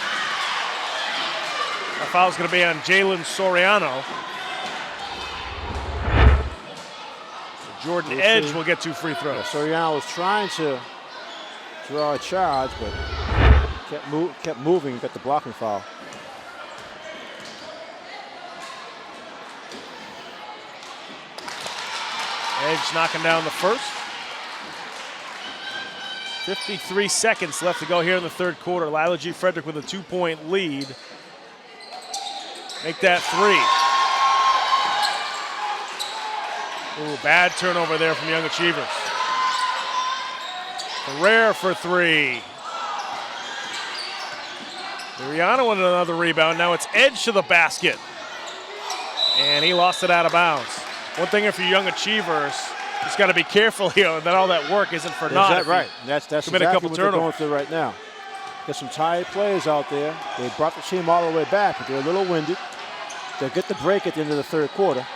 That foul's going to be on Jalen Soriano. Jordan Edge will get 2 free throws. Soriano was trying to draw a charge, but kept moving, got the blocking foul. Edge knocking down the first. 53 seconds left to go here in the third quarter. Lila G. Frederick with a 2-point lead. Make that 3. Ooh, bad turnover there from Young Achievers. Rare for 3. Liriano with another rebound. Now it's Edge to the basket. And he lost it out of bounds. One thing if you're Young Achievers, just got to be careful here that all that work isn't for naught. That's right. That's exactly what they're going through right now. Got some tired players out there. They brought the team all the way back, but they're a little winded. They'll get the break at the end of the third quarter.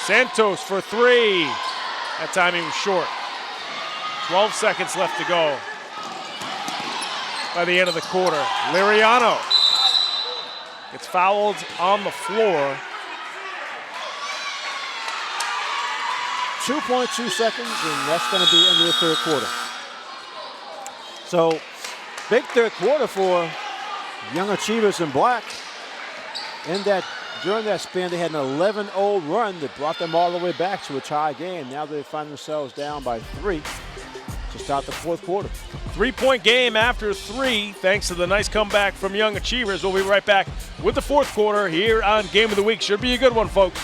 Santos for 3. That time he was short. 12 seconds left to go by the end of the quarter. Liriano gets fouled on the floor. 2.2 seconds, and that's going to be into the third quarter. So, big third quarter for Young Achievers in black. During that span, they had an 11-0 run that brought them all the way back to a tie game. Now they find themselves down by 3 to start the fourth quarter. 3-point game after 3, thanks to the nice comeback from Young Achievers. We'll be right back with the fourth quarter here on Game of the Week. Should be a good one, folks.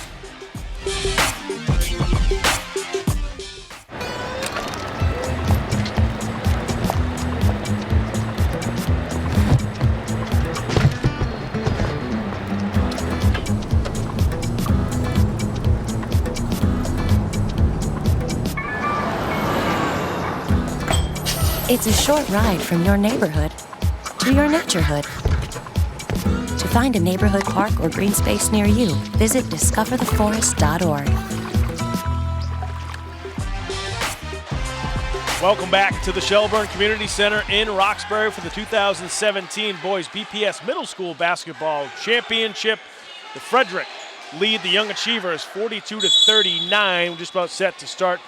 It's a short ride from your neighborhood to your naturehood. To find a neighborhood park or green space near you, visit discovertheforest.org. Welcome back to the Shelburne Community Center in Roxbury for the 2017 Boys BPS Middle School Basketball Championship. The Frederick lead the Young Achievers 42-39. We're just about set to start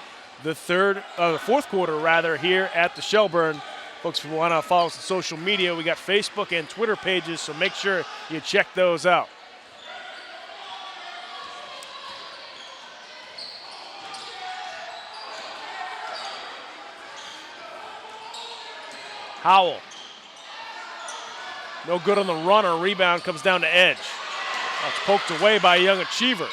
the fourth quarter here at the Shelburne. Folks, if you want to follow us on social media, we got Facebook and Twitter pages, so make sure you check those out. Howell. No good on the runner. Rebound comes down to Edge. That's poked away by Young Achievers.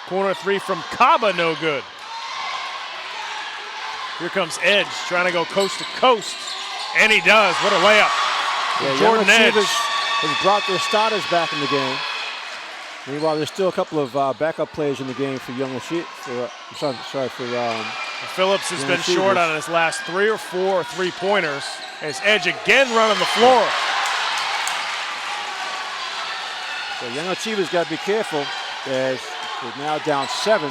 Corner 3 from Kaba, no good. Here comes Edge trying to go coast to coast, and he does. What a layup. Yeah, Jordan Edge has brought their starters back in the game. Meanwhile, there's still a couple of backup players in the game for Young Achievers. Phillips has been short on his last 3 or 4 3-pointers. As Edge again running the floor. So Young Achievers got to be careful as they're now down 7.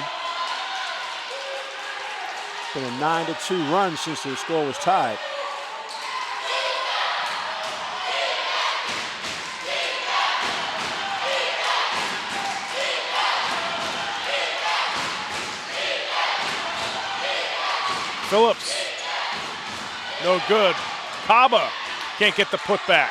It's been a 9-2 run since the score was tied. Phillips, no good. Kaba can't get the putback.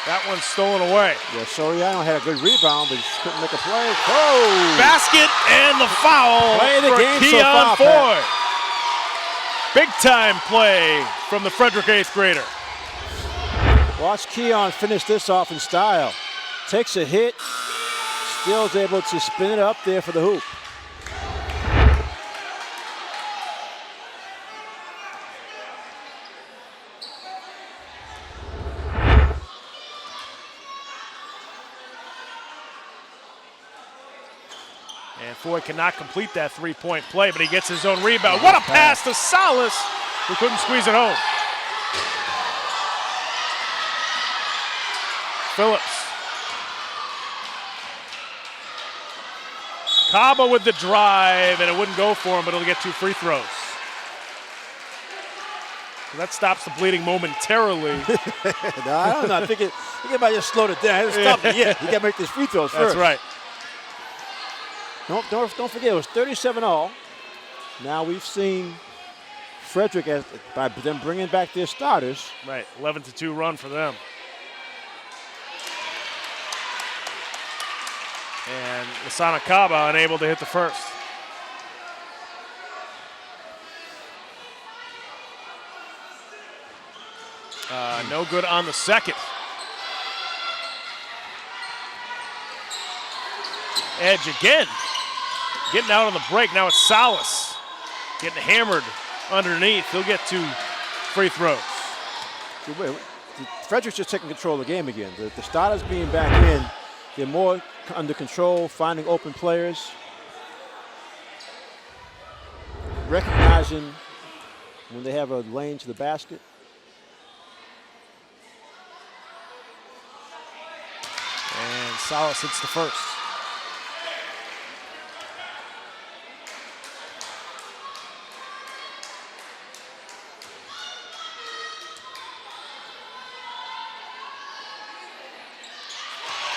That one's stolen away. Yeah, Soriano had a good rebound, but he just couldn't make a play. Oh! Basket and the foul play of the for game Keon so far, Foy. Big time play from the Frederick 8th grader. Watch Keon finish this off in style. Takes a hit, still is able to spin it up there for the hoop. And Foy cannot complete that 3-point play, but he gets his own rebound. What a pass to Salas, who couldn't squeeze it home. Phillips Kaba with the drive, and it wouldn't go for him, but it'll get 2 free throws. So that stops the bleeding momentarily. No, I don't know. I think it might just slowed it down. It stopped it yet. You got to make these free throws first. That's right. Don't forget, it was 37-all. Now we've seen Frederick, by them bringing back their starters. Right, 11-2 run for them. And Lasana Kaba unable to hit the first. No good on the second. Edge again. Getting out on the break. Now it's Salas. Getting hammered underneath. He'll get 2 free throws. Frederick's just taking control of the game again. The starters being back in, they're more under control, finding open players, recognizing when they have a lane to the basket. And Salas hits the first.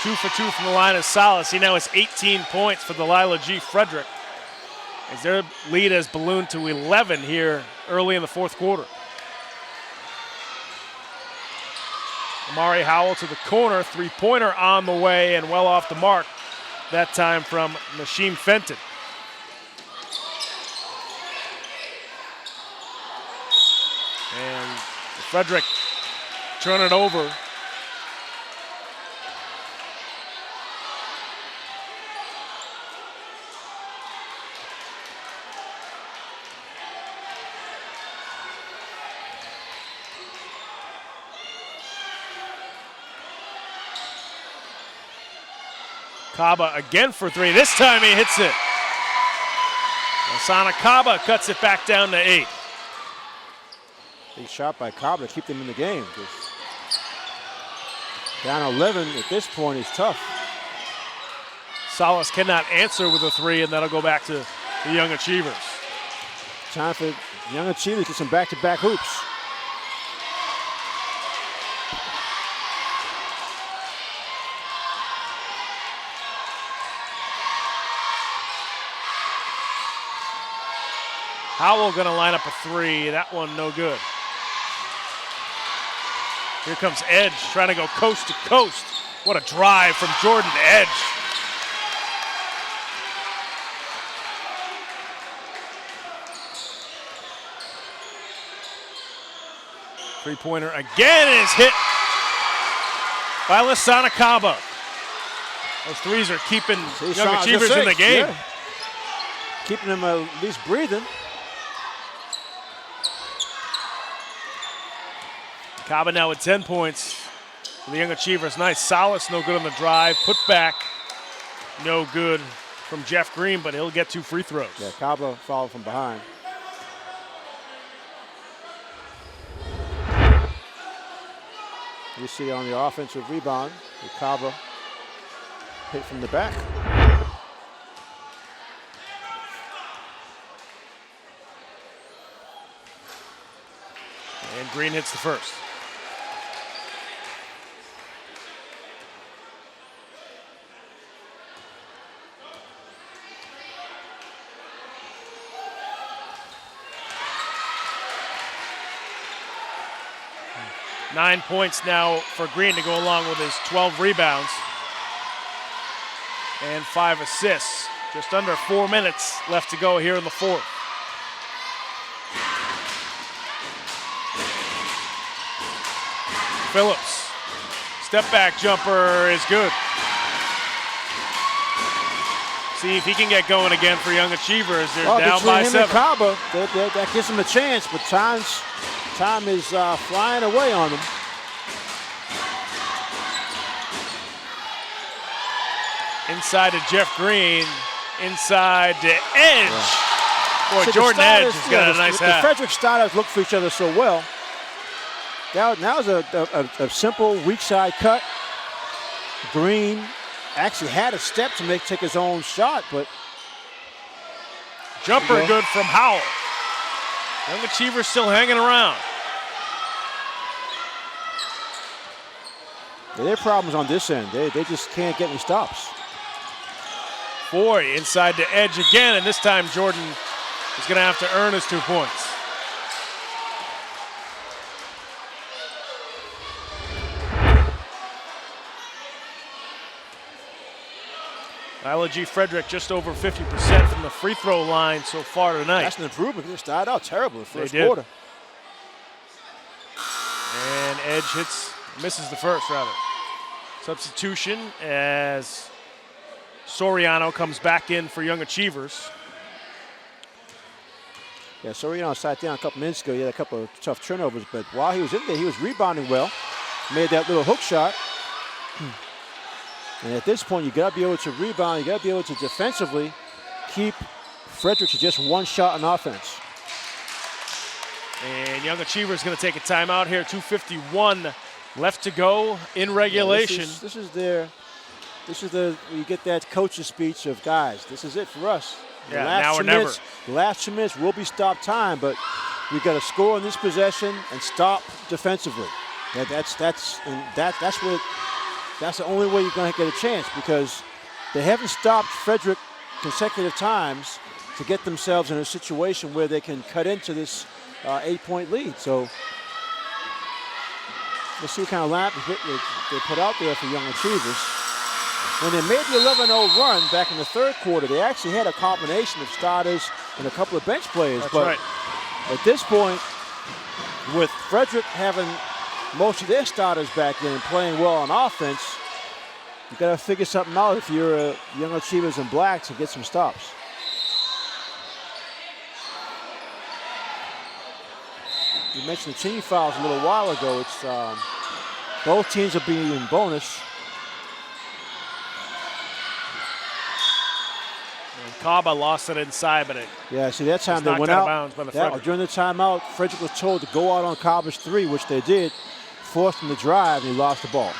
Two for 2 from the line is Salas. He now has 18 points for the Lila G. Frederick, as their lead has ballooned to 11 here early in the fourth quarter. Amari Howell to the corner, 3-pointer on the way and well off the mark, that time from Nasheem Fenton. And Frederick turn it over. Kaba again for 3. This time he hits it. Lasana Kaba cuts it back down to 8. Big shot by Kaba to keep them in the game. Down 11 at this point is tough. Salas cannot answer with a 3, and that'll go back to the Young Achievers. Time for Young Achievers to get some back-to-back hoops. Howell gonna line up a 3. That one no good. Here comes Edge trying to go coast to coast. What a drive from Jordan Edge. Three-pointer again is hit by Lasana Kaba. Those threes are keeping Young Achievers in the game. Yeah. Keeping them at least breathing. Kaba now with 10 points for the Young Achievers. Nice. Salas no good on the drive. Put back no good from Jeff Green, but he'll get 2 free throws. Yeah, Kaba fouled from behind. You see on the offensive rebound, the Kaba hit from the back. And Green hits the first. Nine points now for Green to go along with his 12 rebounds and 5 assists. Just under 4 minutes left to go here in the fourth. Phillips, step back jumper is good. See if he can get going again for Young Achievers. They're down by 7. And Kaba, that gives him a chance, but time is flying away on them. Inside to Jeff Green, inside to Edge. Yeah. Boy, So Jordan Edge has got a nice half. The Frederick starters look for each other so well. Now's a simple weak side cut. Green actually had a step to take his own shot, but Jumper good from Howell. Young Achievers still hanging around. Yeah, their problems on this end. They just can't get any stops. Foy inside to Edge again, and this time Jordan is going to have to earn his 2 points. Isla G. Frederick just over 50% from the free throw line so far tonight. That's an improvement. They started out terrible the first quarter. And Edge misses the first rather. Substitution as Soriano comes back in for Young Achievers. Yeah, Soriano sat down a couple minutes ago. He had a couple of tough turnovers, but while he was in there, he was rebounding well. Made that little hook shot. And at this point, you got to be able to rebound. You got to be able to defensively keep Frederick to just one shot on offense. And Young Achievers going to take a timeout here. 2:51 left to go in regulation. Yeah, this is the you get that coach's speech of, guys, this is it for us. Yeah, now or never. The last 2 minutes will be stop time, but we've got to score in this possession and stop defensively. That's the only way you're going to get a chance, because they haven't stopped Frederick consecutive times to get themselves in a situation where they can cut into this 8-point lead. So let's see what kind of lap they put out there for Young Achievers. When they made the 11-0 run back in the third quarter, they actually had a combination of starters and a couple of bench players. That's but right. At this point, with Frederick having most of their starters back in and playing well on offense, you got to figure something out if you're Young Achievers in black to get some stops. You mentioned the team fouls a little while ago. It's both teams are being in bonus. And Kaba lost it inside, but see, that time they knocked went out of out. bounds by the Frederick. During the timeout, Frederick was told to go out on Kaba's 3, which they did. Forced him to drive, and he lost the ball.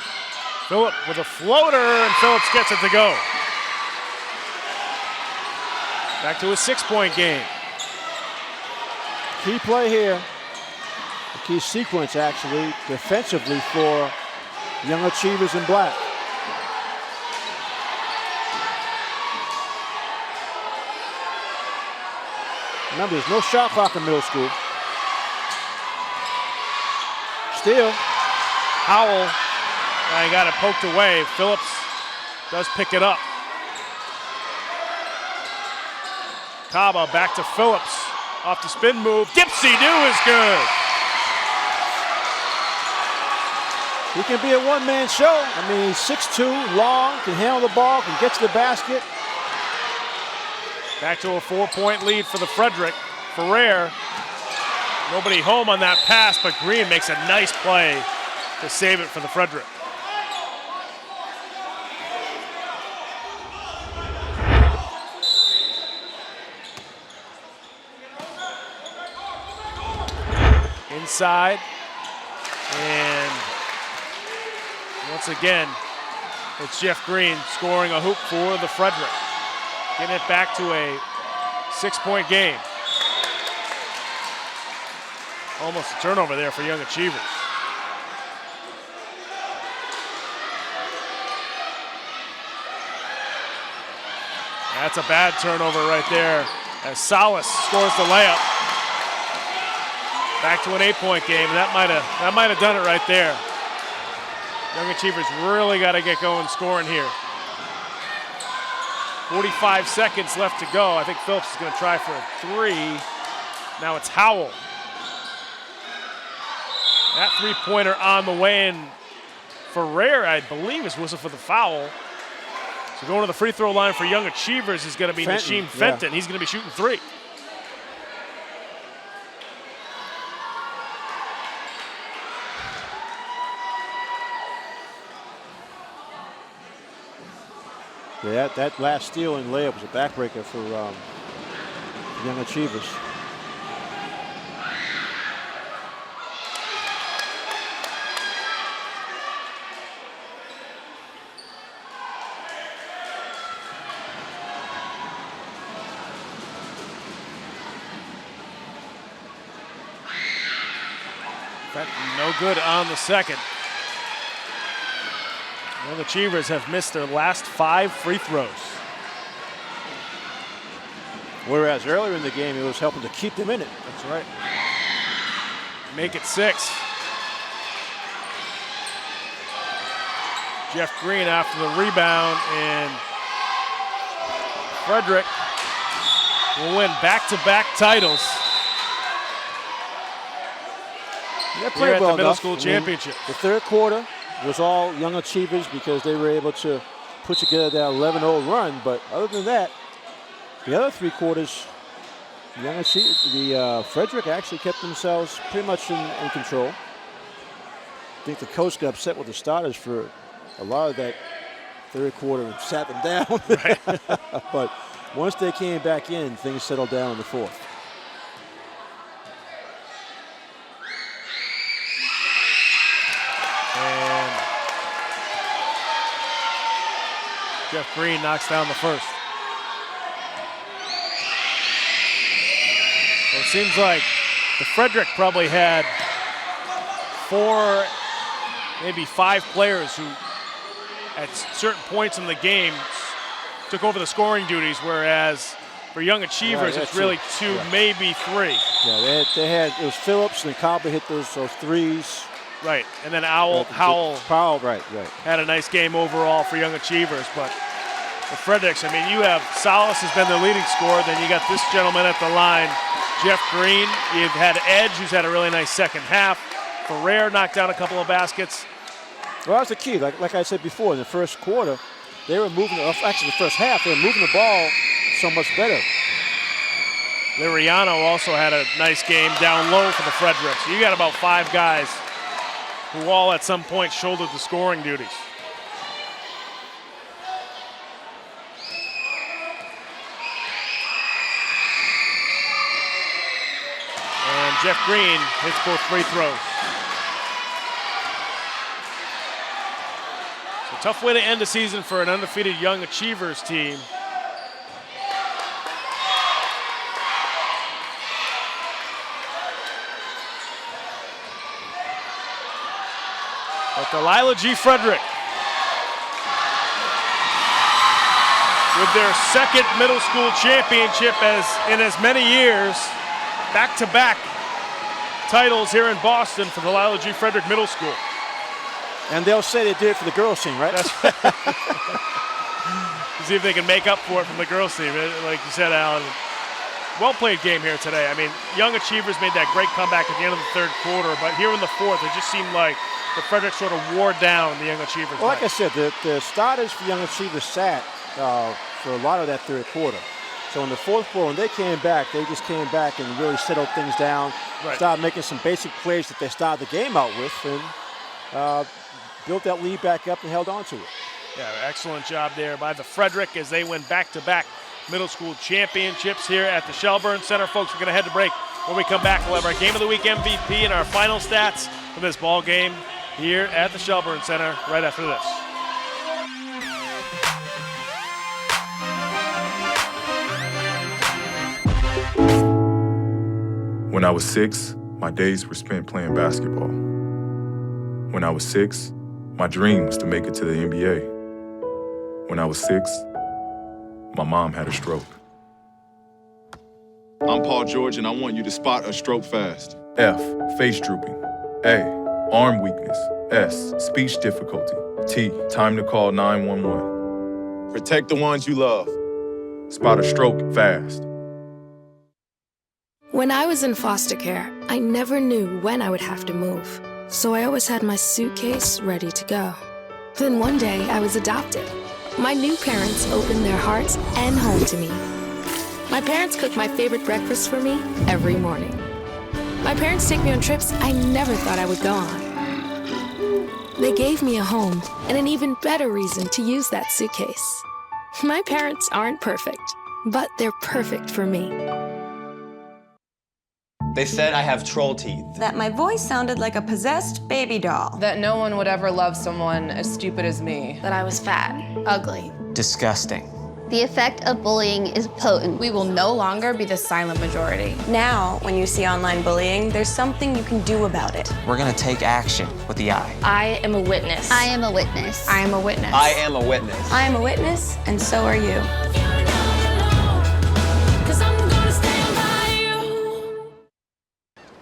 Phillip with a floater, and Phillips gets it to go. Back to a 6-point game. Key play here, the key sequence actually, defensively for Young Achievers in black. Remember, there's no shot clock in middle school. Steal. Howell, he got it poked away. Phillips does pick it up. Kaba back to Phillips. Off the spin move. Dipsy-do is good. He can be a one-man show. I mean, he's 6'2", long, can handle the ball, can get to the basket. Back to a 4-point lead for the Frederick. Ferrer, nobody home on that pass, but Green makes a nice play to save it for the Frederick. Inside, and once again, it's Jeff Green scoring a hoop for the Frederick. Getting it back to a 6-point game. Almost a turnover there for Young Achievers. That's a bad turnover right there as Salas scores the layup. Back to an 8-point game. That might have done it right there. Young Achievers really got to get going scoring here. 45 seconds left to go. I think Phillips is going to try for a 3. Now it's Howell. That 3-pointer on the way in. Ferrer, I believe, is whistled for the foul. So going to the free throw line for Young Achievers is going to be Nasheem Fenton. He's going to be shooting 3. Yeah, that last steal and layup was a backbreaker for Young Achievers. No good on the second. The Achievers have missed their last 5 free throws. Whereas earlier in the game, it was helping to keep them in it. That's right. Make it 6. Jeff Green after the rebound, and Frederick will win back-to-back titles. They played well at the middle enough. school championship. The third quarter was all Young Achievers because they were able to put together that 11-0 run. But other than that, the other 3 quarters, Frederick actually kept themselves pretty much in control. I think the coach got upset with the starters for a lot of that third quarter and sat them down. Right. But once they came back in, things settled down in the fourth. And Jeff Green knocks down the first. So it seems like the Frederick probably had 4, maybe 5 players who at certain points in the game took over the scoring duties, whereas for Young Achievers, it's really 2, maybe 3. Yeah, they had it was Phillips and Cobb hit those threes. Right, and then Howell right. had a nice game overall for Young Achievers, but the Fredericks, I mean, you have Salas has been the leading scorer, then you got this gentleman at the line, Jeff Green. You've had Edge, who's had a really nice second half. Ferrer knocked down a couple of baskets. Well, that's the key. Like I said before, in the first quarter, they were moving, actually the first half, they were moving the ball so much better. Liriano also had a nice game down low for the Fredericks. You got about 5 guys who all at some point shouldered the scoring duties. And Jeff Green hits both free throws. So tough way to end the season for an undefeated Young Achievers team. But Delilah G. Frederick, with their second middle school championship in as many years, back-to-back titles here in Boston for Delilah G. Frederick Middle School. And they'll say they did it for the girls' team, right? That's right. See if they can make up for it from the girls' team. Like you said, Alan, well-played game here today. I mean, Young Achievers made that great comeback at the end of the third quarter, but here in the fourth, it just seemed like the Frederick sort of wore down the Young Achievers. Well, like I said, the starters for Young Achievers sat for a lot of that third quarter. So in the fourth quarter, when they came back, they just came back and really settled things down, started making some basic plays that they started the game out with, and built that lead back up and held on to it. Yeah, excellent job there by the Frederick as they win back-to-back middle school championships here at the Shelburne Center. Folks, we're going to head to break. When we come back, we'll have our Game of the Week MVP and our final stats from this ball game here at the Shelburne Center right after this. When I was 6, my days were spent playing basketball. When I was 6, my dream was to make it to the NBA. When I was 6, my mom had a stroke. I'm Paul George, and I want you to spot a stroke fast. F, face drooping. A, arm weakness. S, speech difficulty. T, time to call 911. Protect the ones you love. Spot a stroke fast. When I was in foster care, I never knew when I would have to move. So I always had my suitcase ready to go. Then one day, I was adopted. My new parents opened their hearts and home to me. My parents cook my favorite breakfast for me every morning. My parents take me on trips I never thought I would go on. They gave me a home and an even better reason to use that suitcase. My parents aren't perfect, but they're perfect for me. They said I have troll teeth. That my voice sounded like a possessed baby doll. That no one would ever love someone as stupid as me. That I was fat, ugly, Disgusting. The effect of bullying is potent. We will no longer be the silent majority. Now, when you see online bullying, there's something you can do about it. We're gonna take action with the I. I am a witness. I am a witness. I am a witness. I am a witness. I am a witness, and so are you.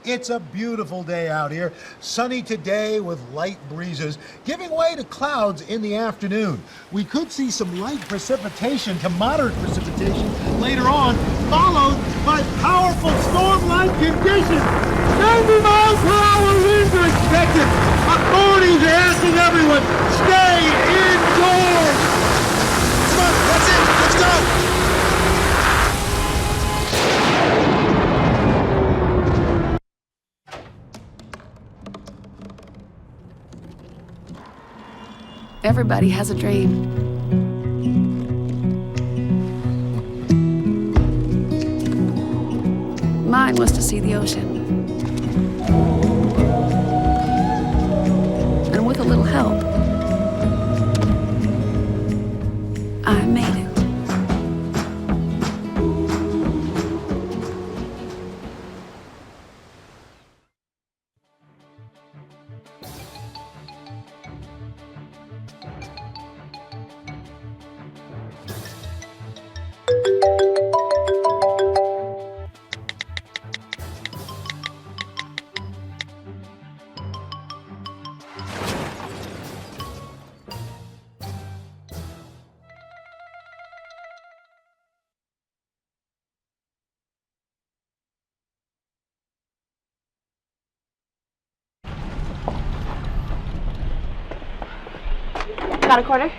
It's a beautiful day out here. Sunny today with light breezes, giving way to clouds in the afternoon. We could see some light precipitation to moderate precipitation later on, followed by powerful storm-like conditions. 90 miles per hour winds are expected. Authorities are asking everyone, stay indoors. Come on, that's it. Let's go. Everybody has a dream. Mine was to see the ocean. And with a little help, I made it. Got a quarter?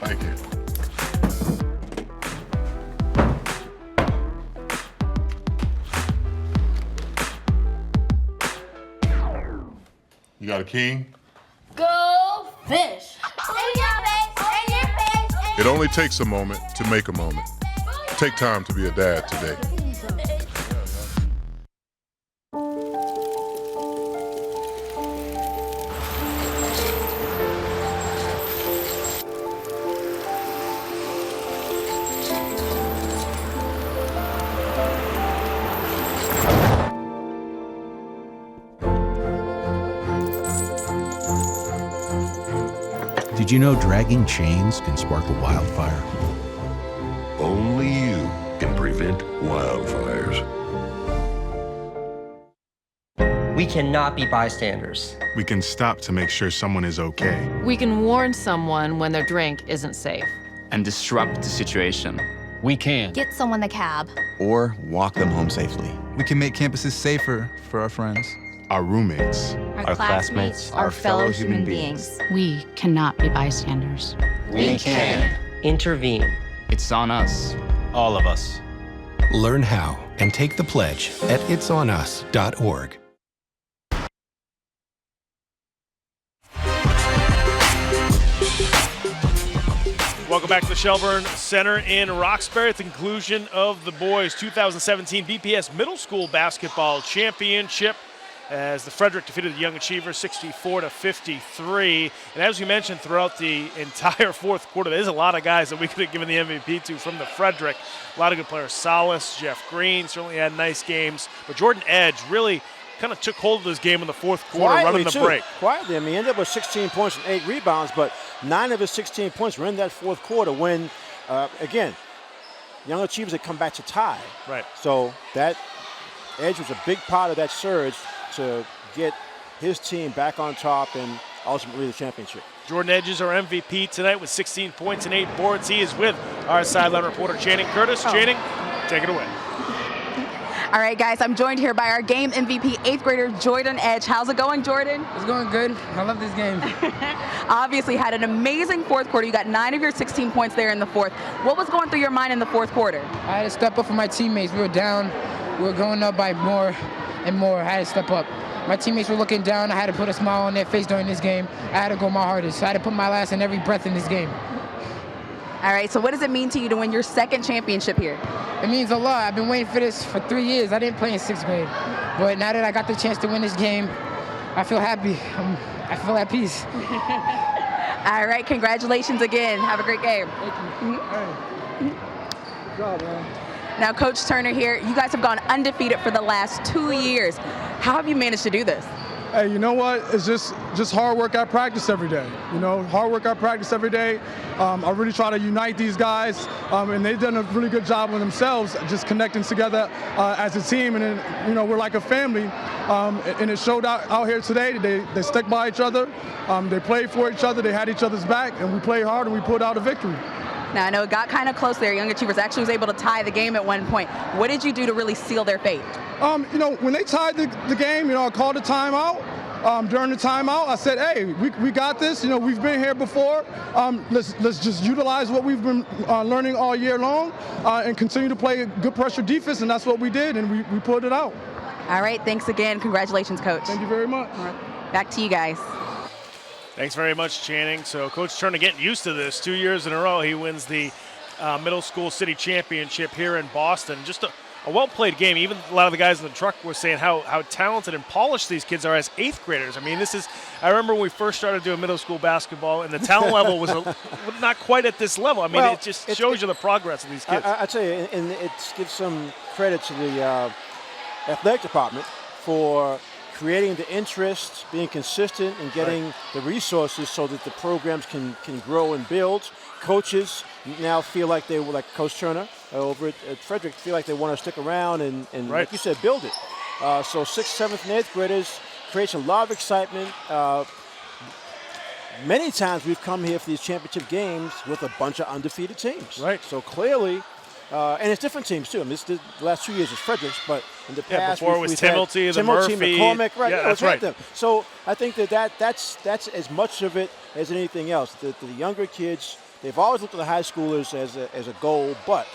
Thank you. You got a king? Go fish! It only takes a moment to make a moment. Take time to be a dad today. Did you know dragging chains can spark a wildfire? Only you can prevent wildfires. We cannot be bystanders. We can stop to make sure someone is okay. We can warn someone when their drink isn't safe. And disrupt the situation. We can. Get someone the cab. Or walk them home safely. We can make campuses safer for our friends. Our roommates. Our classmates are fellow human beings. We cannot be bystanders. We can. Intervene. It's on us. All of us. Learn how and take the pledge at itsonus.org. Welcome back to the Shelburne Center in Roxbury at the conclusion of the boys' 2017 BPS Middle School Basketball Championship as the Frederick defeated the Young Achievers 64-53. And as you mentioned, throughout the entire fourth quarter, there's a lot of guys that we could have given the MVP to from the Frederick. A lot of good players. Salas, Jeff Green certainly had nice games. But Jordan Edge really kind of took hold of this game in the fourth quarter, running the break. Quietly. I mean, he ended up with 16 points and 8 rebounds, but 9 of his 16 points were in that fourth quarter when, again, Young Achievers had come back to tie. Right. So that Edge was a big part of that surge to get his team back on top and ultimately the championship. Jordan Edge is our MVP tonight with 16 points and 8 boards. He is with our sideline reporter, Channing Curtis. Channing, take it away. All right, guys, I'm joined here by our game MVP, 8th grader Jordan Edge. How's it going, Jordan? It's going good. I love this game. Obviously had an amazing fourth quarter. You got 9 of your 16 points there in the fourth. What was going through your mind in the fourth quarter? I had to step up for my teammates. We were down. We were going up by more and more. I had to step up. My teammates were looking down. I had to put a smile on their face during this game. I had to go my hardest. I had to put my last and every breath in this game. All right, so what does it mean to you to win your second championship here? It means a lot. I've been waiting for this for 3 years. I didn't play in 6th grade. But now that I got the chance to win this game, I feel happy. I feel at peace. All right, congratulations again. Have a great game. Thank you. Good job, man. Now, Coach Turner here, you guys have gone undefeated for the last 2 years. How have you managed to do this? Hey, you know what? It's just hard work at practice every day. You know, hard work at practice every day. I really try to unite these guys, and they've done a really good job with themselves, just connecting together as a team. And then, you know, we're like a family. And it showed out here today. They stuck by each other. They played for each other. They had each other's back, and we played hard, and we pulled out a victory. Now, I know it got kind of close there. Young Achievers actually was able to tie the game at one point. What did you do to really seal their fate? You know, when they tied the game, you know, I called a timeout. During the timeout, I said, hey, we got this. You know, we've been here before. Let's just utilize what we've been learning all year long and continue to play good pressure defense, and that's what we did, and we pulled it out. All right, thanks again. Congratulations, Coach. Thank you very much. All right. Back to you guys. Thanks very much, Channing. So Coach Turner getting used to this. 2 years in a row, he wins the middle school city championship here in Boston. Just a well-played game. Even a lot of the guys in the truck were saying how talented and polished these kids are as 8th graders. I mean, I remember when we first started doing middle school basketball, and the talent level was not quite at this level. I mean, it just shows you the progress of these kids. I tell you, and it gives some credit to the athletic department for creating the interest, being consistent, and getting the resources so that the programs can grow and build. Coaches now feel like they will, like Coach Turner over at Frederick, feel like they want to stick around and like you said, build it. So 6th, 7th, and 8th graders creates a lot of excitement. Many times we've come here for these championship games with a bunch of undefeated teams. Right. So clearly, and it's different teams too. I mean, the last 2 years is Frederick's, but in the past before it was Timothy, the Murphy, McCormick, right? Yeah, that's right. Them. So I think that's as much of it as anything else. The younger kids, they've always looked at the high schoolers as a goal, but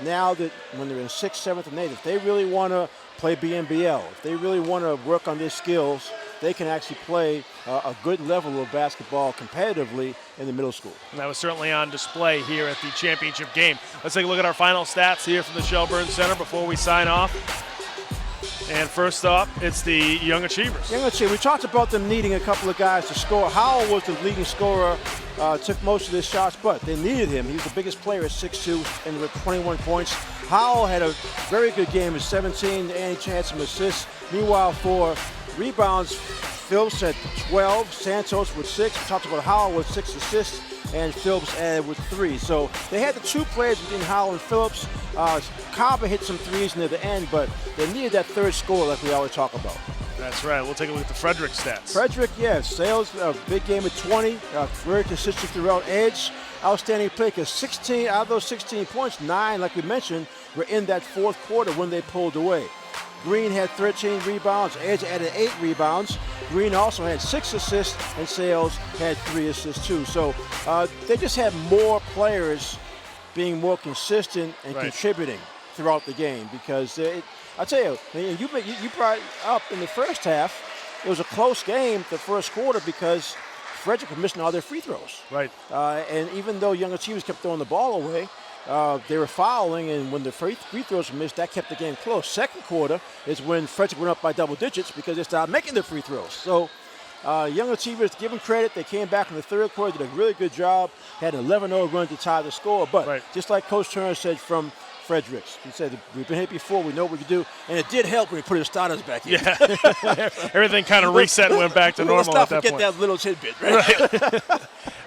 now that when they're in 6th, 7th, and 8th, if they really want to play BNBL, if they really want to work on their skills, they can actually play a good level of basketball competitively in the middle school. And that was certainly on display here at the championship game. Let's take a look at our final stats here from the Shelburne Center before we sign off. And first up, it's the Young Achievers. Young Achievers, we talked about them needing a couple of guys to score. Howell was the leading scorer, took most of their shots, but they needed him. He was the biggest player at 6'2", and with 21 points. Howell had a very good game at 17, and he had some assists. Meanwhile, for rebounds, Phillips had 12, Santos with 6. We talked about Howell with 6 assists, and Phillips added with 3. So they had the 2 players between Howell and Phillips. Carver hit some threes near the end, but they needed that third scorer like we always talk about. That's right. We'll take a look at the Frederick stats. Frederick, yes. Sales, big game at 20. Very consistent throughout. Edge, outstanding play, because 16 out of those 16 points, 9, like we mentioned, were in that fourth quarter when they pulled away. Green had 13 rebounds. Edge added 8 rebounds. Green also had 6 assists, and Sales had 3 assists too. So they just had more players being more consistent and contributing throughout the game, because I tell you, you brought it up in the first half. It was a close game the first quarter because Frederick were missing all their free throws. Right. And even though Young Achievers kept throwing the ball away, they were fouling, and when the free throws were missed, that kept the game close. Second quarter is when Frederick went up by double digits because they started making their free throws. So Young Achievers, give them credit. They came back in the third quarter, did a really good job, had an 11-0 run to tie the score. But just like Coach Turner said from Fredericks, he said, we've been here before, we know what we do. And it did help when he put his starters back in. Yeah. Everything kind of reset and went back to normal at that point. Let's not forget that little tidbit, right?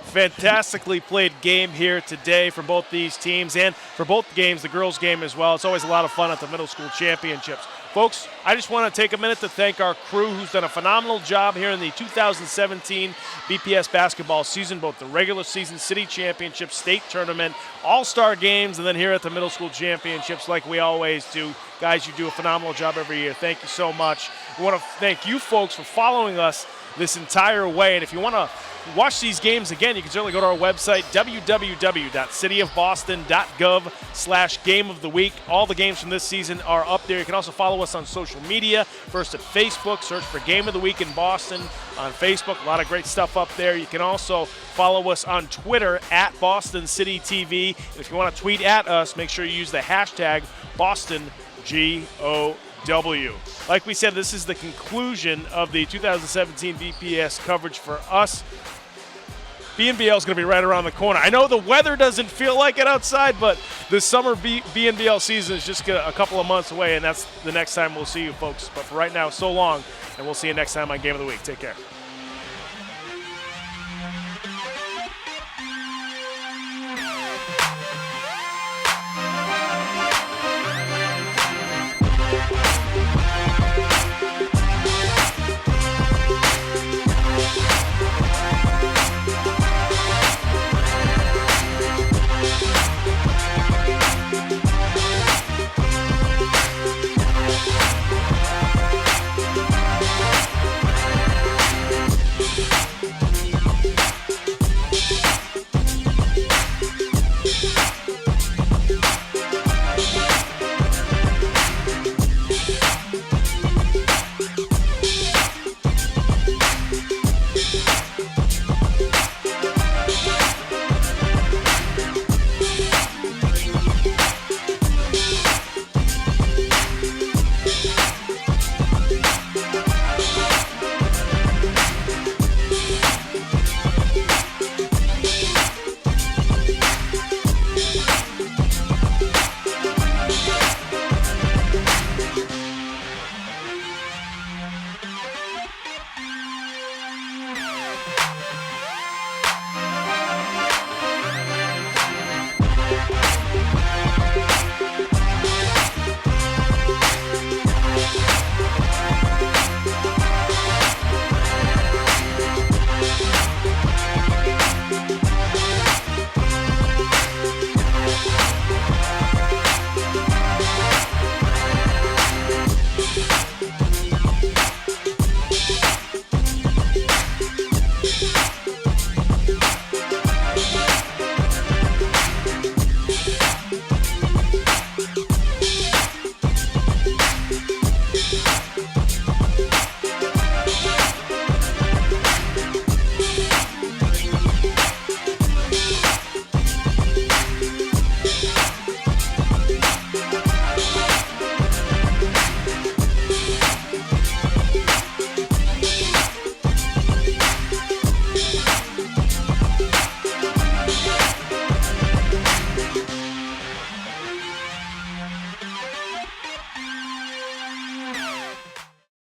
Fantastically played game here today for both these teams and for both games, the girls' game as well. It's always a lot of fun at the middle school championships. Folks, I just want to take a minute to thank our crew who's done a phenomenal job here in the 2017 BPS basketball season, both the regular season, city championship, state tournament, all-star games, and then here at the middle school championships like we always do. Guys, you do a phenomenal job every year. Thank you so much. We want to thank you folks for following us this entire way. And if you want to watch these games again, you can certainly go to our website, www.cityofboston.gov/game of the week. All the games from this season are up there. You can also follow us on social media. First at Facebook, search for Game of the Week in Boston on Facebook. A lot of great stuff up there. You can also follow us on Twitter at Boston City TV. And if you want to tweet at us, make sure you use the hashtag BostonGOW. Like we said, this is the conclusion of the 2017 BPS coverage for us. BNBL is going to be right around the corner. I know the weather doesn't feel like it outside, but the summer BNBL season is just a couple of months away, and that's the next time we'll see you folks. But for right now, so long, and we'll see you next time on Game of the Week. Take care.